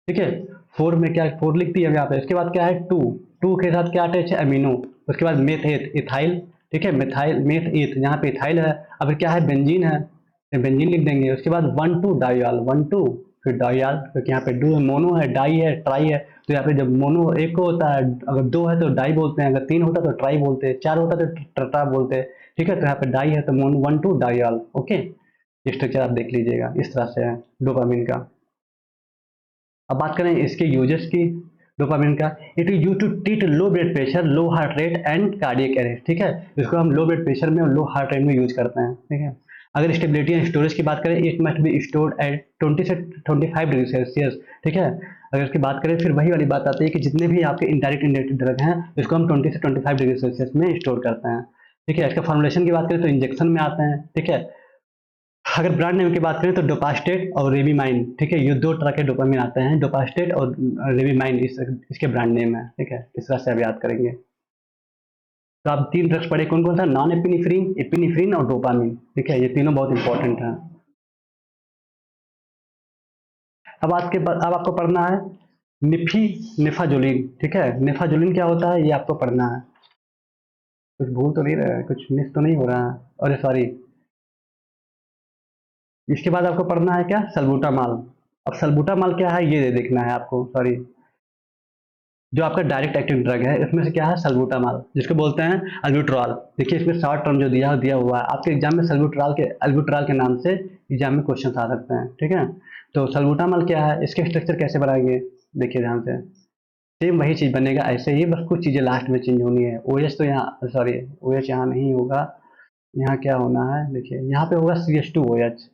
ठीक है, 4 में क्या, 4 लिख दिया यहाँ पे, इसके बाद क्या है, 2, 2 के साथ क्या अटैच है, अमीनो, उसके बाद मेथ एथ, इथाइल, ठीक है, मिथाइल मेथ एथ, यहाँ पे इथाइल है, अब क्या है, बेंजीन है, बेंजीन लिख देंगे, उसके बाद 1 2 डाइयाल, 1 2 फिर डाइयाल, क्योंकि यहाँ पे दो मोनो है, डाई है, ट्राई है, तो यहाँ पे जब मोनो एक को होता है, अगर 2 है तो डाई बोलते हैं, अगर 3 होता है तो ट्राई बोलते हैं, 4 होता है तो ट्रा बोलते हैं, ठीक है। तो यहाँ पे डाई है तो मोनो 1 2 डाइयाल, ओके। स्ट्रक्चर आप देख लीजिएगा, इस तरह से है डोपामिन का। अब बात करें इसके यूजेस की, डोपामिन का, it is use to treat low blood pressure, low heart rate and cardiac arrest, ठीक है, इसको हम लो ब्लड प्रेशर में और लो हार्ट रेट में यूज करते हैं, ठीक है। अगर स्टेबिलिटी एंड स्टोरेज की बात करें, it must be stored at 20 से 25 डिग्री सेल्सियस, ठीक है। अगर इसकी बात करें फिर वही वाली बात आती है कि जितने भी आपके इंडायरेक्ट इंडायरेक्ट ड्रग हैं इसको हम 20 से 25 डिग्री सेल्सियस में स्टोर करते हैं, ठीक है। इसका फॉर्मुलेशन की बात करें तो इंजेक्शन में आते हैं, ठीक है। अगर ब्रांड नेम की बात करें तो डोपास्टेट और रेविमाइन, ठीक है, ये दो तरह के डोपामिन आते हैं, डोपास्टेट और रेविमाइन, इसके ब्रांड नेम है, ठीक है, इस तरह से आप याद करेंगे। तो आप 3 ड्रग्स पढ़े, कौन कौन सा, नॉन एपिनेफ्रिन, एपिनेफ्रिन और डोपामिन, ठीक है, ये तीनों बहुत इंपॉर्टेंट हैं। अब आपको पढ़ना है नेफाजोलिन, ठीक है, नेफाजोलिन क्या होता है ये आपको पढ़ना है। कुछ भूल तो नहीं रहा है, कुछ मिस तो नहीं हो रहा है, अरे सॉरी। इसके बाद आपको पढ़ना है क्या, सल्बूटामाल। अब सल्बूटामाल क्या है ये देखना है आपको, सॉरी, जो आपका डायरेक्ट एक्टिंग ड्रग है इसमें से क्या है, सल्बूटामाल, जिसको बोलते हैं अल्ब्यूट्रॉल। देखिए इसमें शॉर्ट टर्म जो दिया हुआ है, आपके एग्जाम में अल्ब्यूट्रॉल के नाम से एग्जाम में क्वेश्चन आ सकते हैं, ठीक है। तो सल्बूटामाल क्या है, इसके स्ट्रक्चर कैसे बनाएंगे, देखिए ध्यान से, सेम वही चीज बनेगा ऐसे ही, बस कुछ चीजें लास्ट में चेंज होनी है। OH तो यहाँ, सॉरी, OH यहाँ नहीं होगा, यहाँ क्या होना है, देखिए यहाँ पे होगा CH2OH,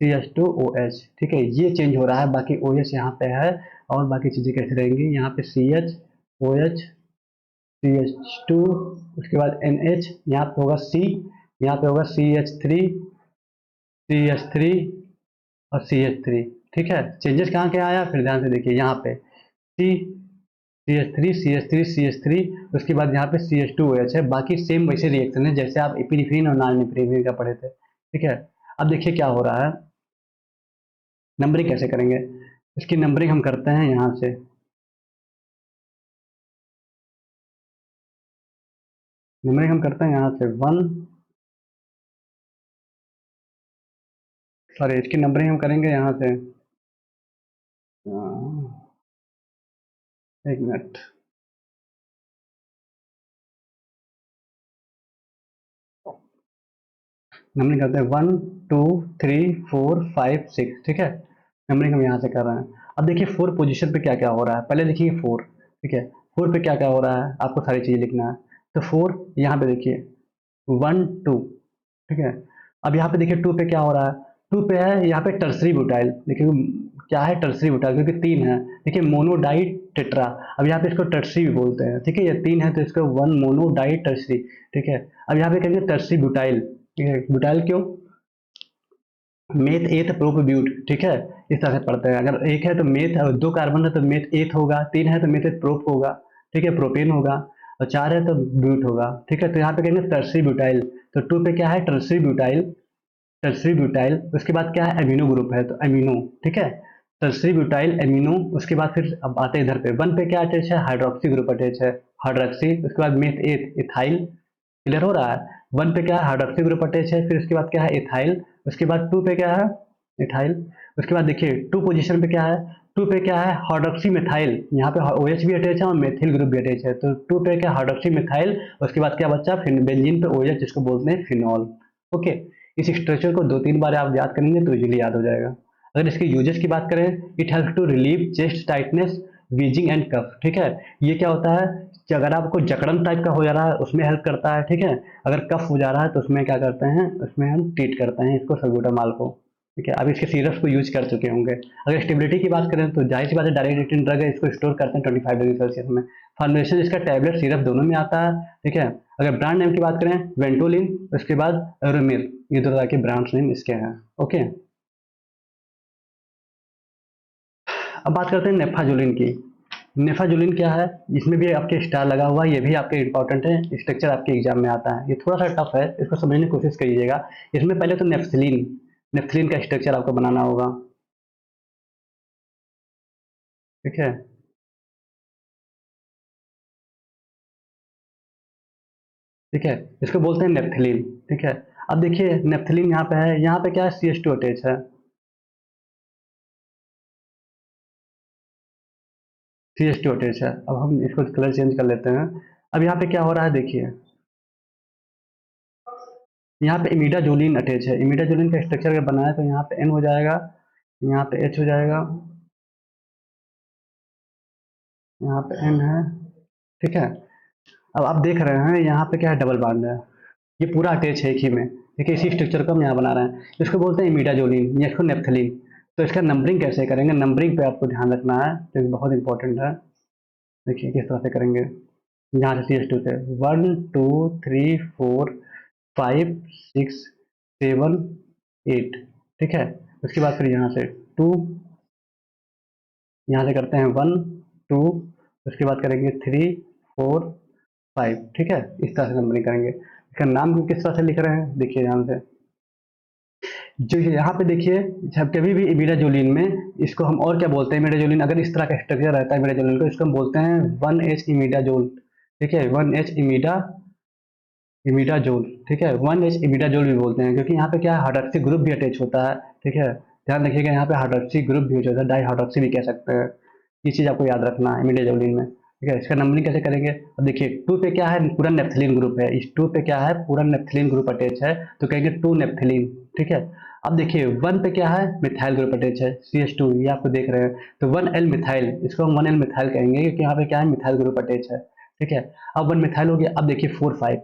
CH2OH, ठीक है, ये चेंज हो रहा है, बाकी OH यहाँ पे है और बाकी चीज़ें कैसे रहेंगी, यहाँ पे CH, OH, CH2, उसके बाद NH, यहाँ पे होगा C, यहाँ पे होगा CH3 और CH3, ठीक है। चेंजेस कहाँ क्या आया, फिर ध्यान से देखिए, यहाँ पे C, CH3, उसके बाद यहाँ पे CH2OH है, बाकी सेम वैसे रिएक्शन है जैसे आप एपिनेफ्रीन और नॉन एपिनेफ्रीन का पढ़े थे, ठीक है। अब देखिए क्या हो रहा है, नंबरिंग कैसे करेंगे, इसकी नंबरिंग हम करते हैं यहाँ से, नंबरिंग हम करते हैं यहाँ से 1, सॉरी इसकी नंबरिंग हम करेंगे यहाँ से, एक मिनट, नंबरिंग करते हैं 1, 2, 3, 4, 5, 6, ठीक है। नंबरिंग हम यहाँ से कर रहे हैं। अब देखिए 4 पोजीशन पे क्या क्या हो रहा है, पहले देखिए 4, ठीक है, 4 पे क्या क्या हो रहा है, आपको सारी चीज़ें लिखना है। तो 4 यहाँ पे देखिए 1, 2, ठीक है। अब यहाँ पे देखिए 2 पे क्या हो रहा है, 2 पे है यहाँ पे टर्सरी ब्यूटाइल, देखिए क्या है टर्सरी ब्यूटाइल, क्योंकि 3 है, देखिए मोनोडाई टेट्रा, अब यहाँ पे इसको टर्सरी भी बोलते हैं, ठीक है, ये 3 है तो इसको 1 मोनोडाई टर्सरी, ठीक है। अब यहाँ पे कहेंगे टर्सरी ब्यूटाइल, ठीक है, ब्यूटाइल क्यों, मेथ एथ प्रोप ब्यूट, ठीक है, इस तरह से पढ़ते हैं, अगर एक है तो मेथ, और 2 कार्बन है तो मेथ एथ होगा, 3 है तो मेथ एथ प्रोप होगा, ठीक है, प्रोपेन होगा, और 4 है तो ब्यूट होगा, ठीक है। तो यहाँ पे कहेंगे टर्सरी ब्यूटाइल, तो 2 पे क्या है टर्सरी ब्यूटाइल, टर्सरी ब्यूटाइल, उसके बाद क्या है एमिनो ग्रुप है तो एमिनो, ठीक है, टर्सरी ब्यूटाइल एमिनो, उसके बाद फिर अब आते हैं इधर पे 1 पे क्या अटैच है हाइड्रोक्सी ग्रुप अटैच है, हाइड्रोक्सी, उसके बाद मेथ एथ इथाइल, क्लियर हो रहा है, 1 पे क्या है हाइड्रोक्सी ग्रुप अटैच है, फिर उसके बाद क्या है इथाइल, उसके बाद 2 पे क्या है इथाइल, उसके बाद देखिए 2 पोजीशन पे क्या है, 2 पे क्या है हाइड्रोक्सी मिथाइल, यहाँ पे OH भी अटैच है और मेथिल ग्रुप भी अटैच है, तो 2 पे क्या हाइड्रोक्सी मिथाइल, उसके बाद क्या बच्चा बेंजीन पे OH जिसको बोलते हैं फिनॉल, ओके। इस स्ट्रक्चर को 2-3 बार आप याद करेंगे तो इजीली याद हो जाएगा। अगर इसके यूजेस की बात करें, it help to relieve chest tightness, wheezing and cough, ठीक है, ये क्या होता है कि अगर आपको जकड़न टाइप का हो जा रहा है उसमें हेल्प करता है, ठीक है, अगर कफ हो जा रहा है तो उसमें क्या करते हैं, उसमें हम ट्रीट करते हैं इसको सल्बूटामॉल को, ठीक है। अब इसके सिरप्स को यूज कर चुके होंगे। अगर स्टेबिलिटी की बात करें तो जाहिर सी बात है डायरेक्ट रिटेन ड्रग है, इसको स्टोर करते हैं 25 डिग्री सेल्सियस में, फॉर्मुलेशन इसका टैबलेट सिरप दोनों में आता है, ठीक है। अगर ब्रांड नेम की बात करें वेंटोलिन, उसके बाद एरोमिल, ये दो तरह के ब्रांड्स नेम इसके हैं, ओके। अब बात करते हैं नेफाजुलिन की। नेफाजुलिन क्या है, इसमें भी आपके स्टार लगा हुआ है, ये भी आपके इंपॉर्टेंट है, स्ट्रक्चर आपके एग्जाम में आता है, ये थोड़ा सा टफ है, इसको समझने की कोशिश करिएगा। इसमें पहले तो नेफ्थलीन, नेफ्थलीन का स्ट्रक्चर आपको बनाना होगा, ठीक है, ठीक है, इसको बोलते हैं नेफ्थलीन, ठीक है। अब देखिए नेफ्थलीन यहाँ पे है, यहाँ पे क्या है CH2 अटैच है, CH2 अटैच है। अब हम इसको कलर चेंज कर लेते हैं। अब यहाँ पे क्या हो रहा है देखिए, यहाँ पे इमिडाजोलिन अटैच है, इमिडाजोलिन का स्ट्रक्चर अगर बनाया तो यहाँ पे N हो जाएगा, यहाँ पे H हो जाएगा, यहाँ पे N है, ठीक है। अब आप देख रहे हैं यहाँ पे क्या है डबल बॉन्ड है, ये पूरा अटैच है एक ही में, ठीक है, इसी स्ट्रक्चर को हम यहाँ बना रहे हैं, इसको बोलते हैं इमिडाजोलिन या इसको नेफ्थलीन। तो इसका नंबरिंग कैसे करेंगे, नंबरिंग पे आपको ध्यान रखना है जो बहुत इंपॉर्टेंट है, देखिए किस तरह से करेंगे, यहाँ से CH2 से 1, 2, 3, 4, 5, 6, 7, 8, ठीक है। उसके बाद फिर यहाँ से 2, यहाँ से करते हैं 1, 2, उसके बाद करेंगे 3, 4, 5, ठीक है, इस तरह से नंबरिंग करेंगे। इसका नाम किस तरह से लिख रहे हैं देखिए ध्यान से, जो यहाँ पे देखिए, जब कभी भी इमिडाजोलिन में इसको हम और क्या बोलते हैं, इमिडाजोलिन अगर इस तरह का स्ट्रक्चर रहता है इमिडाजोलिन को, इसको हम बोलते हैं 1H इमिडाजोल, ठीक है, 1H इमिडाजोल, ठीक है, 1H इमिडाजोल भी बोलते हैं, क्योंकि यहाँ पे क्या है हाइड्रोक्सी ग्रुप भी अटैच होता है, ठीक है, ध्यान रखिएगा यहाँ पे हाइड्रोक्सी ग्रुप भी होता है, डाई हाइड्रोक्सी भी कह सकते हैं, ये चीज़ आपको याद रखना है इमिडाजोलिन में, ठीक है। इसका नंबरिंग कैसे करेंगे, अब देखिए 2 पे क्या है पूरा नेफ्थलीन ग्रुप है, इस 2 पे क्या है पूरा नेफ्थलीन ग्रुप अटैच है, तो कहेंगे 2 नेफ्थलीन, ठीक है। अब देखिए 1 पे क्या है मिथाइल ग्रुप अटैच है CH2, ये आपको देख रहे हैं, तो 1L मिथाइल, इसको हम 1L मिथाइल कहेंगे क्योंकि यहाँ पे क्या है मिथाइल ग्रुप अटैच है, ठीक है। अब 1 मिथाइल हो गया, अब देखिए 4, 5,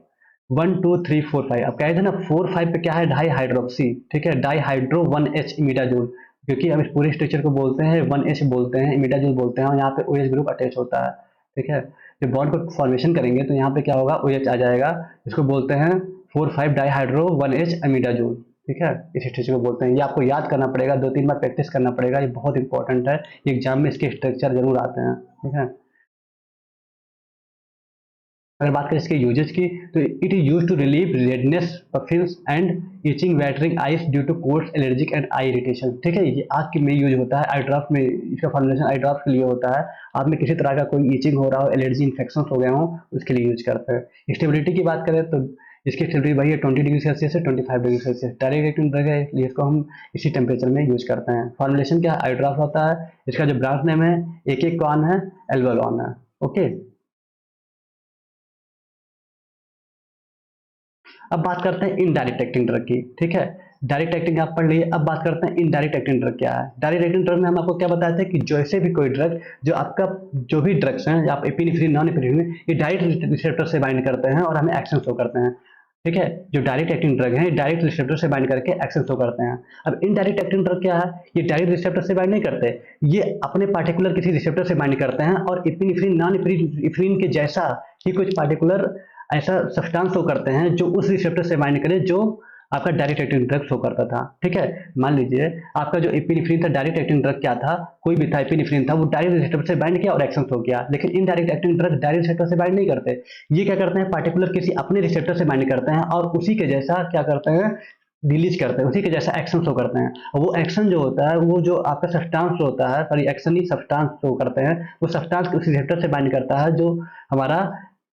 1 2 3 4 5। अब कह रहे थे ना 4 5 पे क्या है, डाई हाइड्रोक्सी, ठीक है, डाई हाइड्रो 1H इमिडाजोल, क्योंकि हम इस पूरे स्ट्रक्चर को बोलते हैं 1H बोलते हैं, इमिडाजोल बोलते हैं, और यहाँ पे OH ग्रुप अटैच होता है, ठीक है। जब बॉन्ड को फॉर्मेशन करेंगे तो यहाँ पे क्या होगा, OH आ जाएगा, इसको बोलते हैं 4 5 डाई हाइड्रो 1H इमिडाजोल, ठीक है। इस स्ट्रक्चर को बोलते हैं। ये आपको याद करना पड़ेगा, 2 3 बार प्रैक्टिस करना पड़ेगा, ये बहुत इंपॉर्टेंट है, एग्जाम में इसके स्ट्रक्चर जरूर आते हैं, ठीक है। अगर बात करें इसके यूजेस की, तो it is use to relieve redness, puffiness and itching, watering eyes due to course allergic and eye irritation, ठीक है। ये आग के में यूज होता है, आई ड्रॉप में इसका फॉर्मुलेशन आई ड्रॉप के लिए होता है। आप में किसी तरह का कोई इचिंग हो रहा हो, एलर्जी इन्फेक्शन हो गया हो, उसके लिए यूज करते हैं। स्टेबिलिटी की बात करें तो इसकी स्टेबिलिटी वही है 20 डिग्री सेल्सियस से 25 degree Celsius, direct acting drug है, इसलिए इसको हम इसी टेम्परेचर में यूज करते हैं। फॉर्मुलेशन क्या है, आई ड्रॉप होता है। इसका जो ब्रांच नेम है, एक कौन है, एल्वोलॉन है, ओके। अब बात करते हैं इनडायरेक्ट एक्टिंग ड्रग की, ठीक है। डायरेक्ट एक्टिंग आप पढ़ लिए, अब बात करते हैं इनडायरेक्ट एक्टिंग ड्रग क्या है। डायरेक्ट एक्टिंग ड्रग में हम आपको क्या बताते हैं कि जैसे भी कोई ड्रग, जो आपका जो भी ड्रग्स हैं, आप एपिनेफ्रिन नॉन एपिनेफ्रिन, ये डायरेक्ट रिसेप्टर से बाइंड करते हैं और हमें एक्शन शो करते हैं, ठीक है। जो डायरेक्ट एक्टिंग ड्रग है, डायरेक्ट रिसेप्टर से बाइंड करके एक्शन शो करते हैं। अब इनडायरेक्ट एक्टिंग ड्रग क्या है, ये डायरेक्ट रिसेप्टर से बाइंड नहीं करते, ये अपने पार्टिकुलर किसी रिसेप्टर से बाइंड करते हैं और एपिनेफ्रिन नॉन एपिनेफ्रिन के जैसा ही कुछ पार्टिकुलर ऐसा सब्सटेंस शो करते हैं जो उस रिसेप्टर से बाइंड करे जो आपका डायरेक्ट एक्टिंग ड्रग शो करता था, ठीक है। मान लीजिए आपका जो एपिनेफ्रिन था, डायरेक्ट एक्टिंग ड्रग क्या था, कोई भी था एपिनेफ्रिन था, वो डायरेक्ट रिसेप्टर से बाइंड किया और एक्शन शो किया। लेकिन indirect acting drug direct receptor से बाइंड नहीं करते, ये क्या करते हैं, पार्टिकुलर किसी अपने रिसेप्टर से बाइंड करते हैं और उसी के जैसा क्या करते हैं, रिलीज करते हैं, उसी के जैसा एक्शन शो करते हैं। और वो एक्शन जो होता है, वो जो आपका सब्सटेंस होता है, सॉरी एक्शन ही सब्सटेंस शो करते हैं, वो सब्सटेंस उस रिसेप्टर से बाइंड करता है जो हमारा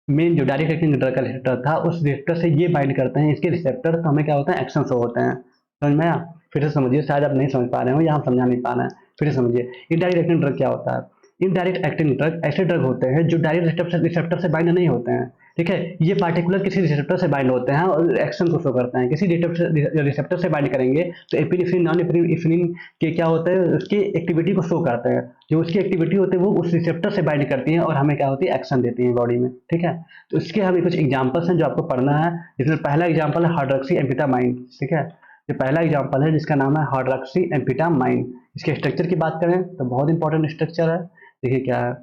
मेन जो डायरेक्ट एक्टिंग ड्रग का रिसेप्टर था, उस रिसेप्टर से ये बाइंड करते हैं इसके रिसेप्टर, तो हमें क्या होता है, एक्शन शो होते हैं। समझ में आया? फिर से समझिए, शायद आप नहीं समझ पा रहे हो या हम समझा नहीं पा रहे हैं, फिर से समझिए। इनडायरेक्ट एक्टिंग ड्रग क्या होता है, इनडायरेक्ट एक्टिंग ड्रग ऐसे ड्रग होते हैं जो डायरेक्ट रिसेप्टर से बाइंड नहीं होते हैं, ठीक है। ये पार्टिकुलर किसी रिसेप्टर से बाइंड होते हैं और एक्शन को शो करते हैं। किसी रिसेप्टर से बाइंड करेंगे तो एपिनेफ्रिन नॉन एपिनेफ्रिन के क्या होते हैं, उसकी एक्टिविटी को शो करते हैं। जो उसकी एक्टिविटी होती है वो उस रिसेप्टर से बाइंड करती है और हमें क्या होती है, एक्शन देती है बॉडी में, ठीक है। तो इसके हमें कुछ एग्जाम्पल्स हैं जो आपको पढ़ना है, जिसमें पहला एग्जाम्पल है हाइड्रोक्सी एम्फेटामाइन, ठीक है। ये पहला एग्जाम्पल है जिसका नाम है हाइड्रोक्सी एम्फेटामाइन। इसके स्ट्रक्चर की बात करें तो बहुत इंपॉर्टेंट स्ट्रक्चर है, देखिए क्या है।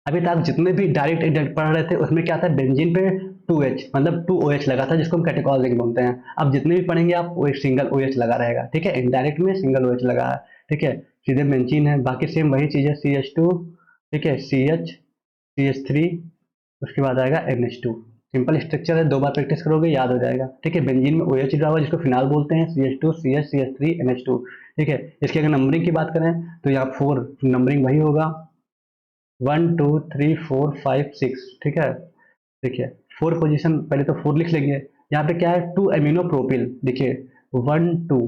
अभी तक जितने भी डायरेक्ट इंडेक्ट पढ़ रहे थे उसमें क्या था, बेंजीन पे 2H मतलब 2OH लगा था, जिसको हम कैटेकॉल रिंग बोलते हैं। अब जितने भी पढ़ेंगे आप वो एक सिंगल OH लगा रहेगा, ठीक है। इनडायरेक्ट में सिंगल OH लगा है, ठीक है। सीधे बेंजीन है, बाकी सेम वही चीज है, CH2, ठीक है, CH, CH3, उसके बाद आएगा NH2। सिंपल स्ट्रक्चर है, 2 बार प्रैक्टिस करोगे याद हो जाएगा, ठीक है। बेंजीन में OH जुड़ा हुआ जिसको फिनाल बोलते हैं, CH2, CH, CH3, NH2, ठीक है। इसकी अगर नंबरिंग की बात करें तो यहाँ 4 नंबरिंग वही होगा, 1 2 3 4 5 6, ठीक है। देखिए 4 पोजीशन, पहले तो 4 लिख लेंगे। यहाँ पे क्या है, 2 एमिनो प्रोपिल, देखिए 1 2,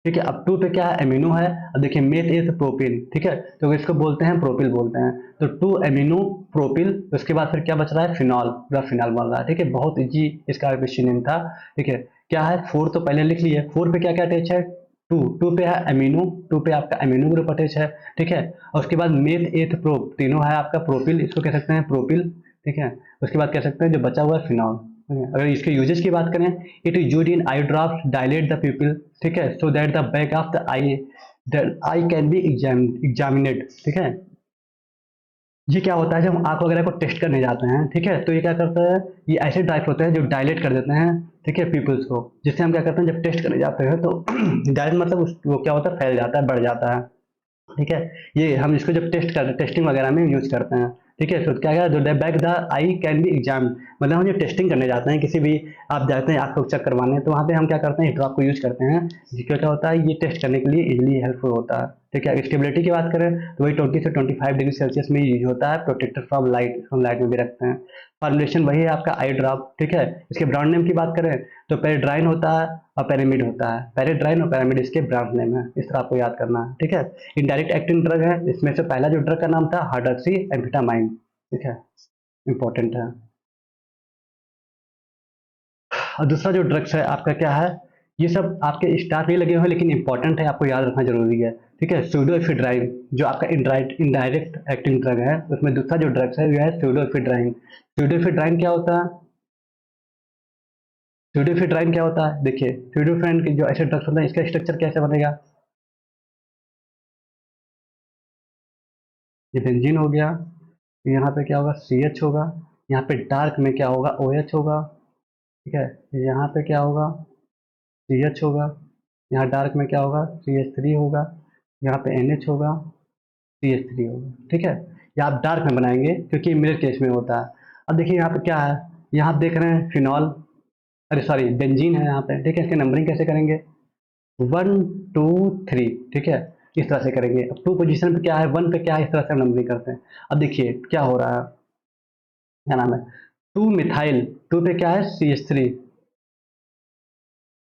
ठीक है। अब 2 पे क्या है, एमिनो है। अब देखिए मेथ इज प्रोपिल, ठीक है, तो इसको बोलते हैं प्रोपिल बोलते हैं। तो 2 एमिनो प्रोपिल, उसके बाद फिर क्या बच रहा है, फिनॉल, पूरा फिनॉल बन रहा है, ठीक है। बहुत इजी इसका क्वेश्चन नेम था, ठीक है। क्या है, 4 तो पहले लिख लिए, 4 पे क्या क्या अटैच है, 2 पे है एमिनो, 2 पे आपका एमिनो ग्रुप अटैच है, ठीक है। और उसके बाद मेथ एथ प्रोप, तीनों है आपका प्रोपिल, इसको कह सकते हैं प्रोपिल, ठीक है। उसके बाद कह सकते हैं जो बचा हुआ है फिनॉल। अगर इसके यूजेस की बात करें, it is used in eye drops dilate the प्यूपिल, ठीक है, so that the back of the I can be examined, ठीक है। ये क्या होता है, जब हम आंख वगैरह को टेस्ट करने जाते हैं, ठीक है, तो ये क्या करता है, ये ऐसे ड्राइव होते हैं जो डायलेट कर देते हैं, ठीक है, पीपल्स को, जिससे हम क्या करते हैं, जब टेस्ट करने जाते हैं तो डायलेट मतलब वो क्या होता है, फैल जाता है, बढ़ जाता है, ठीक है। ये हम इसको जब टेस्टिंग वगैरह में यूज करते हैं, ठीक है। तो क्या है, the back the I can be exam, मतलब हम जब टेस्टिंग करने जाते हैं किसी भी, आप जाते हैं आँख को चेक करवाने, तो वहाँ पे हम क्या करते हैं, ड्रॉप को यूज करते हैं, जिसका क्या होता है, ये टेस्ट करने के लिए इजिली हेल्पफुल होता है, ठीक है। स्टेबिलिटी की बात करें तो वही 20 से 25 डिग्री सेल्सियस में यूज होता है, प्रोटेक्टर फ्रॉम लाइट, हम लाइट में भी रखते हैं। फॉर्मुलेशन वही है आपका आई ड्रॉप, ठीक है। इसके ब्रांड नेम की बात करें तो पेरिड्राइन होता है और पैरामिड होता है, पेरिड्राइन और पैरामिड इसके ब्रांड नेम है, इस तरह आपको याद करना है, ठीक है। इनडायरेक्ट एक्टिंग ड्रग है, इसमें से पहला जो ड्रग का नाम था हाइड्रोक्सी एम्फेटामाइन, ठीक है, इंपॉर्टेंट है। और दूसरा जो ड्रग्स है आपका क्या है, ये सब आपके स्टार नहीं लगे हुए हैं, लेकिन इंपॉर्टेंट है, आपको याद रखना जरूरी है। ठीक है, स्यूडोएफिड्राइन जो आपका इनडायरेक्ट एक्टिंग ड्रग है, उसमें दूसरा जो ड्रग्स है वो है स्यूडोएफिड्राइन। स्यूडोएफिड्राइन क्या होता है? स्यूडोएफिड्राइन क्या होता है? देखिए, स्यूडोएफिड्राइन के जो ऐसे ड्रग्स होते हैं, इसका स्ट्रक्चर कैसे बनेगा? ये बेंजीन हो गया, यहाँ पे क्या होगा? CH होगा, यहाँ पे डार्क में क्या होगा? OH होगा। ठीक है, यहाँ पे क्या होगा? CH होगा, यहाँ डार्क में क्या होगा? CH3 होगा, यहाँ पे NH होगा, CH3 होगा। ठीक है, ये आप डार्क में बनाएंगे क्योंकि मिरर केस में होता है। अब देखिए यहाँ पे क्या है, यहाँ आप देख रहे हैं फिनॉल, अरे सॉरी बेंजीन है यहाँ पे। ठीक है, इसकी नंबरिंग कैसे करेंगे? 1 2 3। ठीक है, इस तरह से करेंगे। अब 2 पोजीशन पे क्या है, 1 पे क्या है, इस तरह से नंबरिंग करते हैं। अब देखिए क्या हो रहा है, क्या नाम है? 2 मिथाइल, 2 पे क्या है?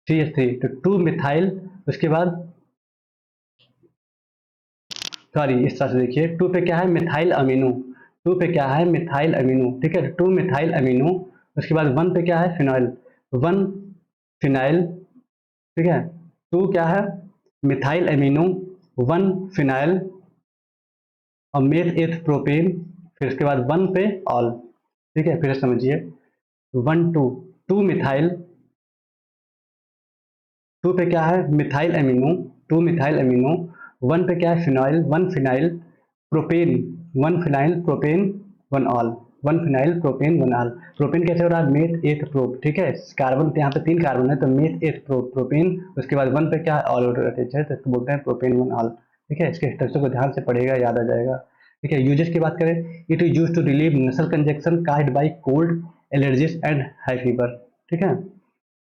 CH3, तो 2 मिथाइल, उसके बाद सॉरी इस तरह से देखिए, 2 पे क्या है? मिथाइल अमीनो, 2 पे क्या है? Methyl amino. ठीक है, 2 मिथाइल अमीनो, उसके बाद 1 पे क्या है? फिनॉइल, 1 फिनाइल। ठीक है, 2 क्या है? मिथाइल अमीनो, 1 फिनाइल और मेथ एथ प्रोपेन, फिर उसके बाद 1 पे ऑल। ठीक है, फिर समझिए, 1 2, 2 मिथाइल, 2 पे क्या है? मिथाइल अमीनो, 2 मिथाइल अमीनो, 1 पे क्या है? Phenyl, 1 phenyl propane, 1 phenyl propane 1 all, 1 phenyl propane 1 all. Propane कैसे हो रहा है? मेथ एथ प्रोप। ठीक है, कार्बन यहाँ पे 3 कार्बन है, तो मेथ एथ प्रोपेन, उसके बाद 1 पे क्या है? ऑल अटैच है, तो इसको बोलते हैं प्रोपेन 1 ऑल। ठीक है, इसके स्ट्रक्चर को ध्यान से पढ़ेगा, याद आ जाएगा। ठीक है, यूजेस की बात करें, it is use to relieve nasal congestion caused by cold, allergies and hay fever. ठीक है,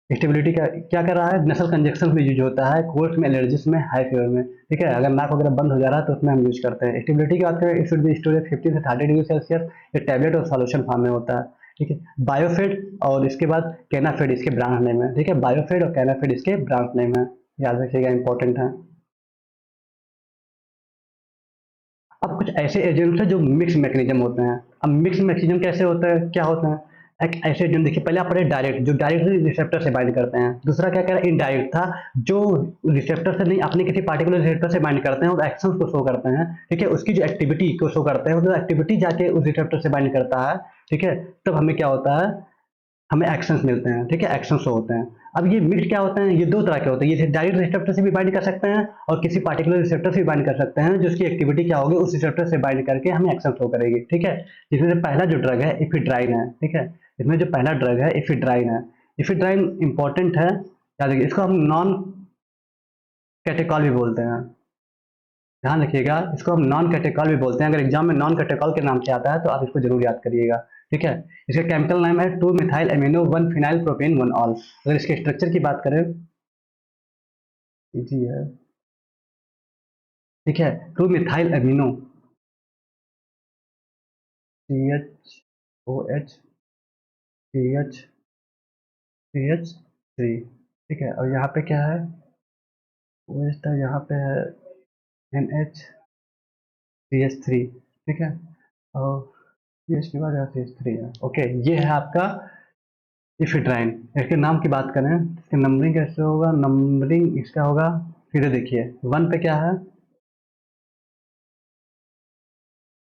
स्टेबिलिटी का क्या कर रहा है? नसल कंजेक्शन में यूज होता है, कोल्ड में, एलर्जिस में, हाई फीवर में। ठीक है, अगर नाक वगैरह बंद हो जा रहा है तो उसमें हम यूज करते हैं। स्टेबिलिटी की बात करें, इट शुड बी स्टोरेज 15 से 30 डिग्री सेल्सियस। ये टैबलेट और सॉल्यूशन फॉर्म में होता है। ठीक है, बायोफेड और इसके बाद कैनाफेड इसके ब्रांड नेम है। ठीक है, बायोफेड और कैनाफेड इसके ब्रांड नेम है, याद रखिएगा, इंपॉर्टेंट है। अब कुछ ऐसे एजेंट्स हैं जो मिक्स मैकेनिज्म होते हैं। अब मिक्स मैकेनिज्म कैसे होता है, क्या होता है? एक ऐसे एजेंट, देखिए पहले आप पढ़े डायरेक्ट, जो डायरेक्टली रिसेप्टर से बाइंड करते हैं। दूसरा क्या कह रहा है? इनडायरेक्ट था, जो रिसेप्टर से नहीं, अपने किसी पार्टिकुलर रिसेप्टर से बाइंड करते हैं और एक्शंस को शो करते हैं। ठीक है, उसकी जो एक्टिविटी को शो करते हैं, जो एक्टिविटी जाके उस रिसेप्टर से बाइंड करता है। ठीक है, तब हमें क्या होता है? हमें एक्शंस मिलते हैं। ठीक है, एक्शंस होते हैं। अब ये मिक्स क्या होते हैं? ये 2 तरह के होते हैं, ये डायरेक्ट रिसेप्टर से भी बाइंड कर सकते हैं और किसी पार्टिकुलर रिसेप्टर से भी बाइंड कर सकते हैं, जिसकी एक्टिविटी क्या होगी? उस रिसेप्टर से बाइंड करके हमें एक्शन शो करेगी। ठीक है, जिसमें से पहला जो ड्रग है इफिड्राइन है। ठीक है, इसमें जो पहला ड्रग है इफिड्राइन है। इफिड्राइन इंपॉर्टेंट है, याद रखिए, इसको हम नॉन कैटेकॉल भी बोलते हैं। ध्यान रखिएगा, इसको हम नॉन कैटेकॉल भी बोलते हैं। अगर एग्जाम में नॉन कैटेकॉल के नाम से आता है तो आप इसको जरूर याद करिएगा। ठीक है, इसका केमिकल नाम है 2 methyl amino 1 phenyl propane 1 all. अगर इसके स्ट्रक्चर की बात करें, इजी है। ठीक है, 2 methyl amino, CH OH CH3। ठीक है, और यहाँ पे क्या है? OH था, यहाँ पे है NH CH3। ठीक है, और CH के बाद यहाँ CH3 है। ओके, ये है आपका इफिड्राइन। इसके नाम की बात करें, इसका नंबरिंग कैसे होगा? नंबरिंग इसका होगा, फिर देखिए 1 पे क्या है?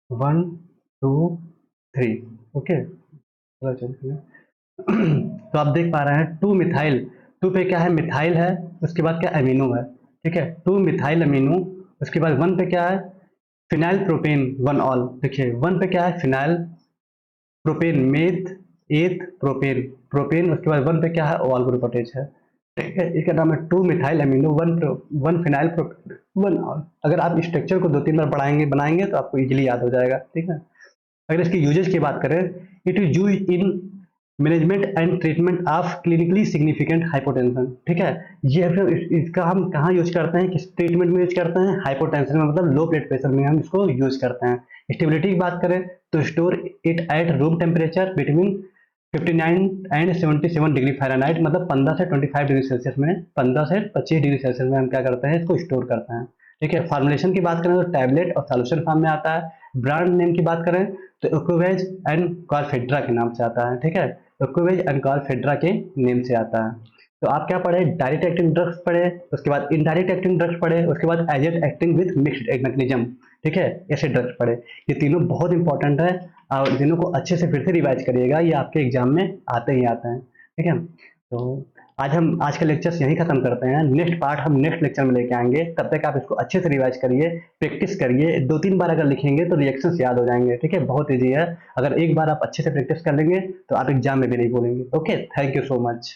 1 2 3। ओके, चलो चलते हैं। तो आप देख पा रहे हैं 2 मिथाइल, 2 पे क्या है? मिथाइल है, उसके बाद क्या? अमीनो है। ठीक है, 2 मिथाइल अमीनो, उसके बाद 1 पे क्या है? Phenyl propane 1 ol. देखिए 1 पे क्या है? Phenyl propane meth eth propane, propane, उसके बाद 1 पे क्या है? ऑल ग्रुप अटैच है। ठीक है, इसका नाम है 2 methyl amino 1 phenyl propane 1 all. अगर आप स्ट्रक्चर को 2 3 बार पढ़ाएंगे बनाएंगे तो आपको इजीली याद हो जाएगा। ठीक है, अगर इसके यूजेस की बात करें, it is use in management and treatment of clinically significant hypotension. ठीक है, ये इसका हम कहाँ यूज करते हैं? किस ट्रीटमेंट में यूज करते हैं? हाइपोटेंशन में, मतलब लो ब्लड प्रेशर में हम इसको यूज करते हैं। स्टेबिलिटी की बात करें तो store it at room temperature between 59 and 77 degree Fahrenheit, मतलब 15 से 25 डिग्री सेल्सियस में, 15 से 25 डिग्री सेल्सियस में हम क्या करते हैं? इसको स्टोर करते हैं। ठीक है, फॉर्मुलेशन की बात करें तो टैबलेट और सॉल्यूशन फॉर्म में आता है। ब्रांड नेम की बात करें तो एक्वेज एंड कॉर्फेड्रा के नाम से आता है। ठीक है, एक्वेज एंड कॉर्फेड्रा के नेम से आता है। तो आप क्या पढ़े, डायरेक्ट एक्टिंग ड्रग्स पढ़े, उसके बाद इनडायरेक्ट एक्टिंग ड्रग्स पढ़े, उसके बाद agent acting with mixed mechanism, ठीक है, ऐसे ड्रग्स पढ़े। ये तीनों बहुत इंपॉर्टेंट है और तीनों को अच्छे से फिर से रिवाइज करिएगा, ये आपके एग्जाम में आते ही आते हैं, ठीक है। तो आज का लेक्चर्स यहीं खत्म करते हैं, नेक्स्ट पार्ट हम नेक्स्ट लेक्चर में लेके आएंगे, तब तक आप इसको अच्छे से रिवाइज करिए, प्रैक्टिस करिए, 2-3 बार अगर लिखेंगे तो रिएक्शंस याद हो जाएंगे, ठीक है, बहुत ईजी है। अगर एक बार आप अच्छे से प्रैक्टिस कर लेंगे तो आप एग्जाम में भी नहीं भूलेंगे। Okay, thank you so much.